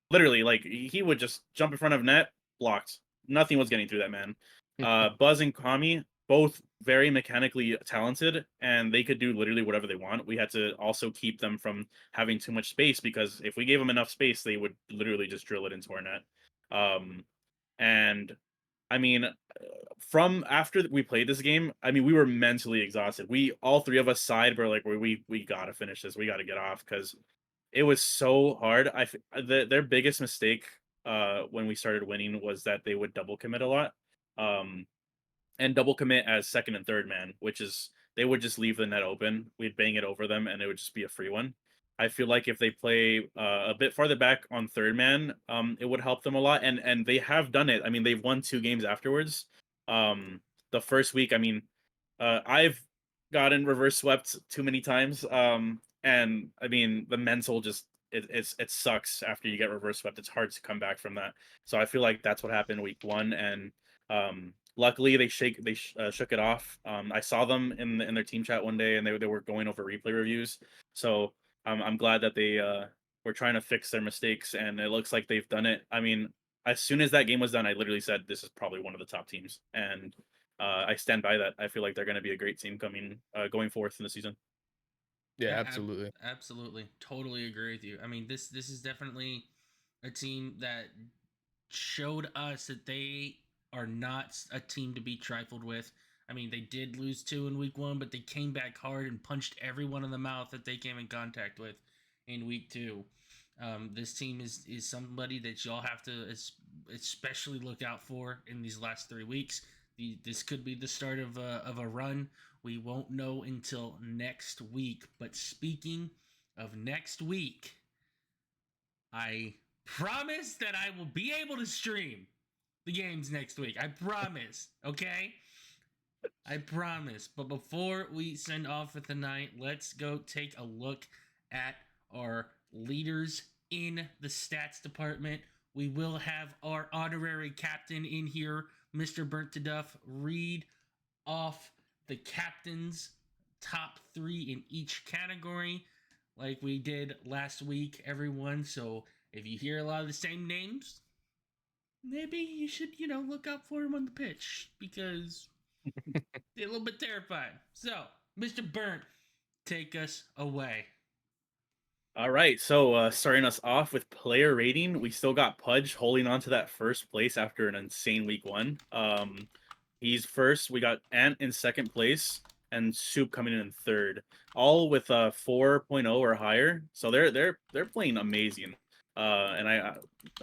literally like he would just jump in front of net, blocked. Nothing was getting through that man. Buzz and Kami, both very mechanically talented, and they could do literally whatever they want. We had to also keep them from having too much space because if we gave them enough space, they would literally just drill it into our net. Um, and I mean, from after we played this game, I mean, we were mentally exhausted. We all three of us sighed, but like we gotta finish this. We gotta get off because it was so hard. Their biggest mistake when we started winning was that they would double commit a lot. Um, and double commit as second and third man, which is they would just leave the net open. We'd bang it over them, and it would just be a free one. I feel like if they play a bit farther back on third man, it would help them a lot. And they have done it. I mean, they've won 2 games afterwards. Um, the first week, I mean, I've gotten reverse swept too many times. And I mean, the mental just it sucks after you get reverse swept. It's hard to come back from that. So I feel like that's what happened week one, and luckily they shook it off. I saw them in their team chat one day, and they were going over replay reviews. So I'm glad that they were trying to fix their mistakes, and it looks like they've done it. I mean, as soon as that game was done, I literally said this is probably one of the top teams, and I stand by that. I feel like they're going to be a great team going forth in the season. Yeah, Yeah, absolutely. absolutely, totally agree with you. I mean, this is definitely a team that showed us that they are not a team to be trifled with. I mean, they did lose 2 in week 1, but they came back hard and punched everyone in the mouth that they came in contact with in week 2. This team is somebody that y'all have to especially look out for in these last 3 weeks. This could be the start of a run. We won't know until next week. But speaking of next week, I promise that I will be able to stream the games next week. I promise. Okay? I promise. But before we send off for the night, let's go take a look at our leaders in the stats department. We will have our honorary captain in here, Mr. Burnt to Duff, read off the captain's top 3 in each category like we did last week, everyone. So if you hear a lot of the same names, maybe you should, look out for him on the pitch because they're a little bit terrified. So, Mr. Burnt, take us away. All right, so starting us off with player rating, we still got Pudge holding on to that first place after an insane week one. He's first. We got Ant in second place, and Soup coming in third, all with 4.0 or higher. So they're playing amazing. And I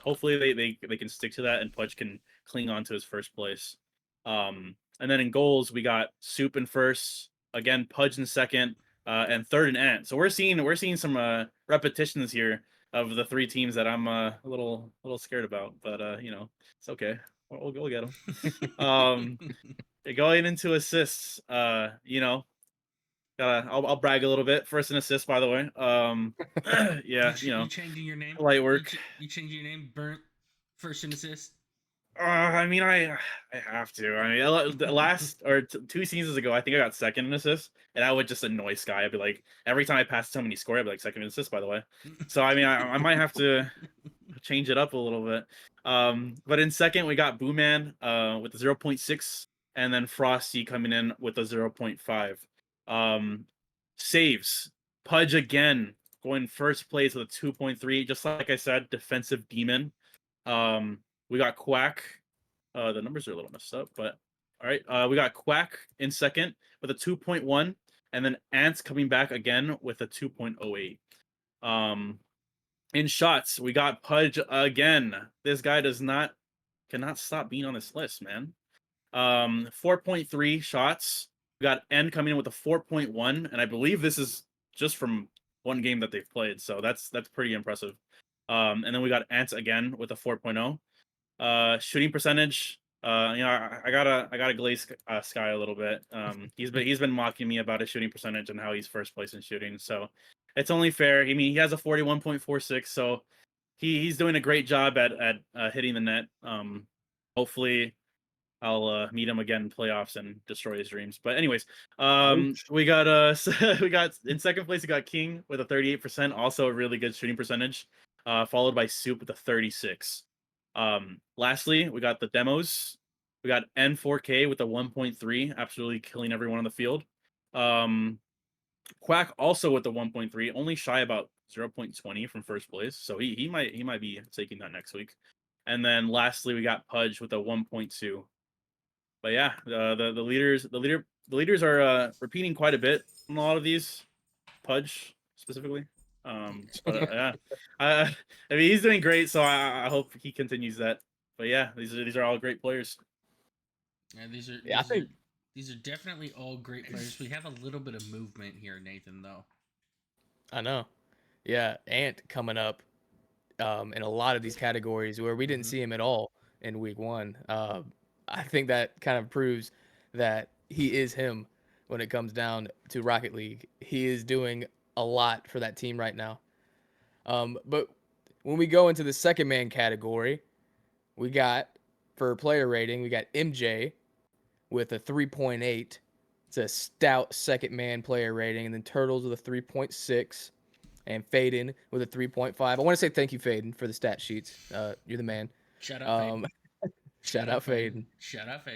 hopefully they can stick to that, and Pudge can cling on to his first place. And then in goals, we got Soup in first, again Pudge in second, and third and Ant. So we're seeing some repetitions here of the 3 teams that I'm a little scared about, but it's okay. We'll get them. Um, Going into assists, I'll brag a little bit. First and assist, by the way. Yeah, You changing your name? light work. You changing your name? Burnt first and assist. I mean, I have to. I mean, the last or 2 seasons ago, I think I got second in assist, and I would just annoy Sky. I'd be like, every time I passed somebody score, I'd be like second in assist, by the way. So I mean, I might have to change it up a little bit. But in second, we got Booman with the 0.6, and then Frosty coming in with a 0.5. Saves, Pudge again going first place with a 2.3. Just like I said, defensive demon. We got Quack. The numbers are a little messed up, but all right. We got Quack in second with a 2.1, and then Ants coming back again with a 2.08. In shots, we got Pudge again. This guy cannot stop being on this list, man. 4.3 shots. We got N coming in with a 4.1, and I believe this is just from one game that they've played. So that's pretty impressive. And then we got Ant again with a 4.0. Shooting percentage. I gotta glaze Sky a little bit. He's been mocking me about his shooting percentage and how he's first place in shooting. So it's only fair. I mean, he has a 41.46, so he's doing a great job at hitting the net. Hopefully I'll meet him again in playoffs and destroy his dreams. But anyways, Ouch. we got we got in second place we got King with a 38%, also a really good shooting percentage, followed by Soup with a 36. Lastly, we got the demos. We got N4K with a 1.3, absolutely killing everyone on the field. Quack also with the 1.3, only shy about 0.20 from first place, so he might be taking that next week. And then lastly, we got Pudge with a 1.2. But yeah, the leaders are repeating quite a bit in a lot of these. Pudge specifically. But yeah, I, I mean he's doing great, so I hope he continues that. But yeah, these are all great players. Yeah, these are Yeah, I these are think these are definitely all great players. We have a little bit of movement here, Nathan, though. I know. Yeah, Ant coming up in a lot of these categories where we didn't Hmm. see him at all in week one. I think that kind of proves that he is him when it comes down to Rocket League. He is doing a lot for that team right now. But when we go into the second man category, we got for player rating, we got MJ with a 3.8. It's a stout second man player rating, and then Turtles with a 3.6, and Faden with a 3.5. I want to say thank you, Faden, for the stat sheets. You're the man. Shout out Um, Faden. shout Shout out out Faden. Faden. Shout out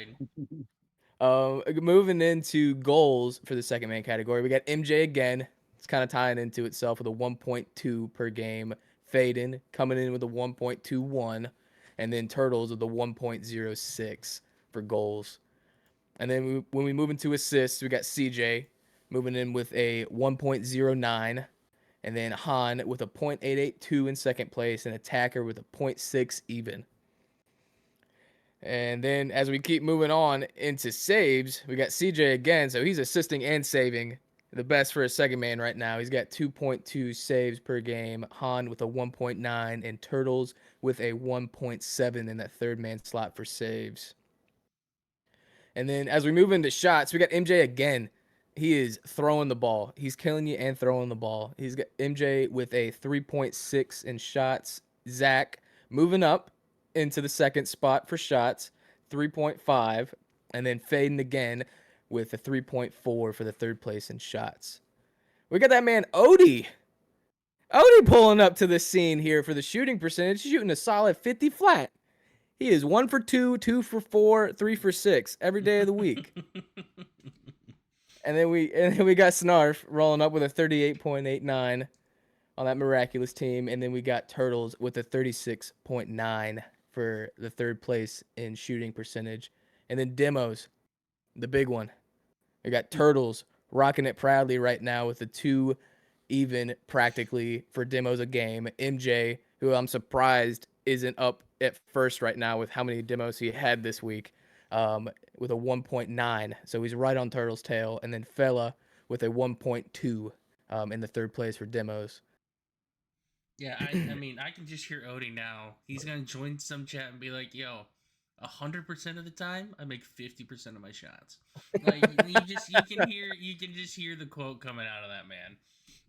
Faden. Moving into goals for the second man category, we got MJ again. It's kind of tying into itself with a 1.2 per game. Faden coming in with a 1.21, and then Turtles with a 1.06 for goals. And then when we move into assists, we got CJ moving in with a 1.09, and then Han with a 0.882 in second place, and Attacker with a point 0.6 even. And then as we keep moving on into saves, we got CJ again. So he's assisting and saving, the best for a second man right now. He's got 2.2 saves per game. Han with a 1.9, and Turtles with a 1.7 in that third man slot for saves. And then as we move into shots, we got MJ again. He is throwing the ball. He's killing you and throwing the ball. He's got MJ with a 3.6 in shots. Zach moving up into the second spot for shots, 3.5. And then Faden again with a 3.4 for the third place in shots. We got that man Odie. Odie pulling up to the scene here for the shooting percentage, shooting a solid 50 flat. He is 1 for 2, 2 for 4, 3 for 6 every day of the week. And then we got Snarf rolling up with a 38.89 on that miraculous team, and then we got Turtles with a 36.9 for the third place in shooting percentage, and then Demos, the big one. We got Turtles rocking it proudly right now with the 2 even practically for demos a game. MJ, who I'm surprised isn't up at first right now with how many demos he had this week, with a 1.9. So he's right on Turtle's tail. And then Fella with a 1.2 in the third place for demos. Yeah, I mean, I can just hear Odie now. He's gonna join some chat and be like, "Yo, 100% of the time, I make 50% of my shots." Like you can just hear the quote coming out of that man.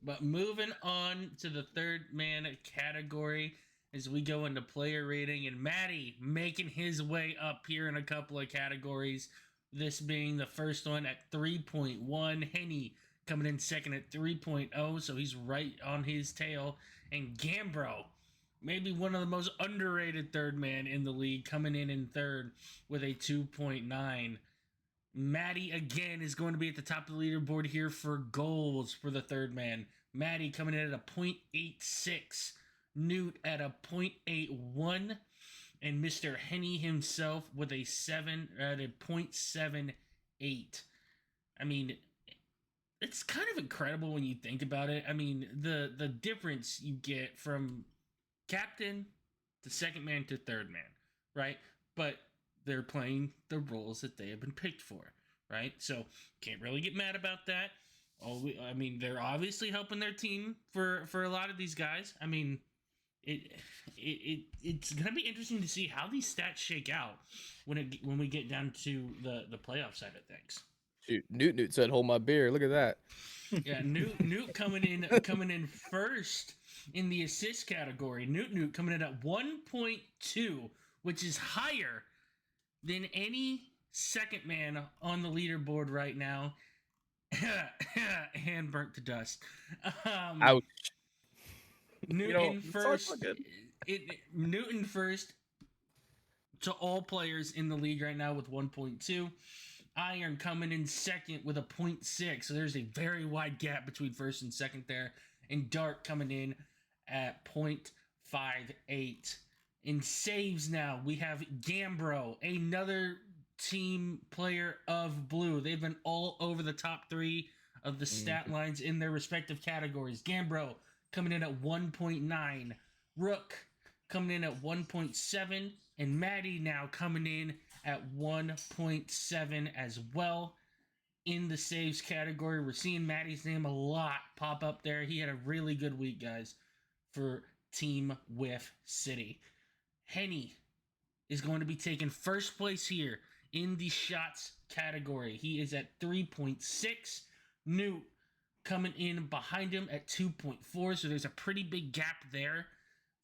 But moving on to the third man category as we go into player rating, and Maddie making his way up here in a couple of categories. This being the first one at 3.1. Henny coming in second at 3.0, so he's right on his tail. And Gambro, maybe one of the most underrated third man in the league, coming in third with a 2.9. Maddie again is going to be at the top of the leaderboard here for goals for the third man. Maddie coming in at a 0.86. Newt at a 0.81. And Mr. Henny himself with a 7 at a 0.78. I mean, it's kind of incredible when you think about it. I mean, the difference you get from captain to second man to third man, right? But they're playing the roles that they have been picked for, right? So can't really get mad about that. I mean, they're obviously helping their team for a lot of these guys. I mean, it's gonna be interesting to see how these stats shake out when we get down to the playoff side of things. Shoot, Newt said, "Hold my beer." Look at that. Yeah, Newt coming in first in the assist category. Newt coming in at 1.2, which is higher than any second man on the leaderboard right now. Hand burnt to dust. Ouch. Newton it's first. all good. Newton first to all players in the league right now with 1.2. Iron coming in second with a 0.6. So there's a very wide gap between first and second there. And Dark coming in at 0.58. In saves now, we have Gambro, another team player of blue. They've been all over the top 3 of the stat lines in their respective categories. Gambro coming in at 1.9. Rook coming in at 1.7. And Maddie now coming in at 1.7 as well. In the saves category, we're seeing Maddie's name a lot pop up there. He had a really good week, guys, for Team Whiff City. Henny is going to be taking first place here in the shots category. He is at 3.6. Newt coming in behind him at 2.4. So there's a pretty big gap there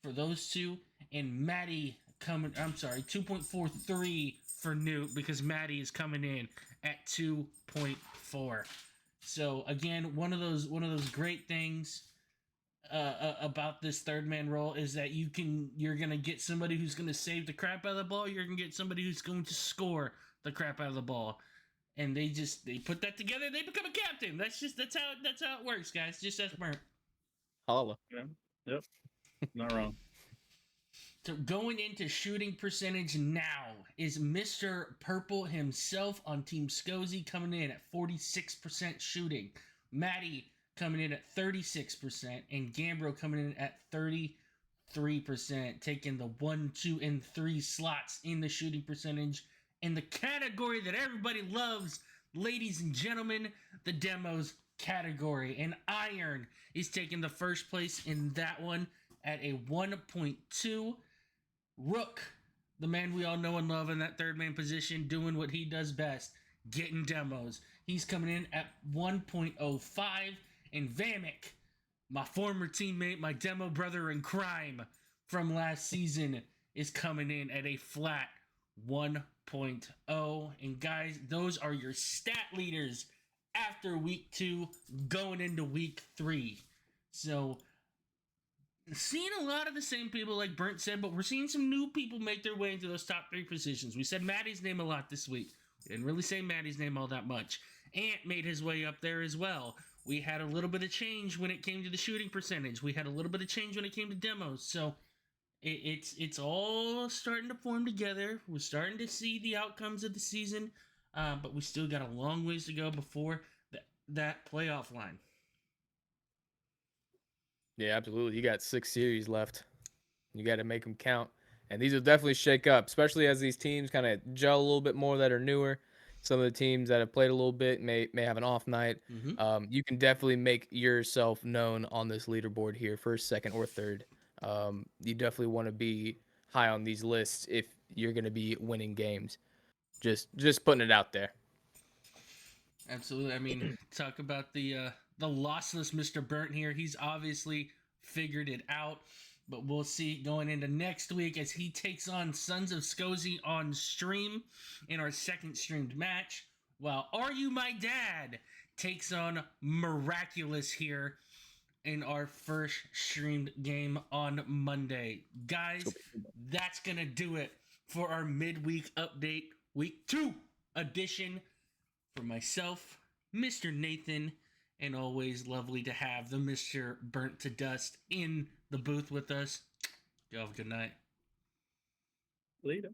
for those two. And Maddie 2.43 for Newt because Maddie is coming in at 2.4. So again, one of those great things about this third man role is that you're gonna get somebody who's gonna save the crap out of the ball. You're gonna get somebody who's going to score the crap out of the ball, and they put that together. They become a captain. That's how it works, guys. Just as Burnt. Holla. Yeah. Yep. Not wrong. So going into shooting percentage now is Mr. Purple himself on Team Scozy coming in at 46% shooting. Maddie coming in at 36%, and Gambro coming in at 33%, taking the 1, 2, and 3 slots in the shooting percentage. In the category that everybody loves, ladies and gentlemen, the demos category. And Iron is taking the first place in that one at a 1.2. Rook, the man we all know and love in that third man position, doing what he does best, getting demos. He's coming in at 1.05. And Vamek, my former teammate, my demo brother in crime from last season, is coming in at a flat 1.0. And guys, those are your stat leaders after week 2 going into week 3. So seeing a lot of the same people like Burnt said, but we're seeing some new people make their way into those top 3 positions. We said Maddie's name a lot this week. We didn't really say Maddie's name all that much. Ant made his way up there as well. We had a little bit of change when it came to the shooting percentage. We had a little bit of change when it came to demos. So it's all starting to form together. We're starting to see the outcomes of the season, but we still got a long ways to go before that playoff line. Yeah, absolutely. You got 6 series left. You got to make them count. And these will definitely shake up, especially as these teams kind of gel a little bit more that are newer. Some of the teams that have played a little bit may have an off night. Mm-hmm. You can definitely make yourself known on this leaderboard here, first, second, or third. You definitely want to be high on these lists if you're going to be winning games. Just putting it out there. Absolutely. I mean, talk about the lossless Mr. Burnt here. He's obviously figured it out. But we'll see going into next week as he takes on Sons of Scozy on stream in our second streamed match, while Are You My Dad takes on Miraculous here in our first streamed game on Monday. Guys, that's going to do it for our midweek update, week 2 edition. For myself, Mr. Nathan, and always lovely to have the Mr. Burnt to Dust in the booth with us. Y'all have a good night. Later.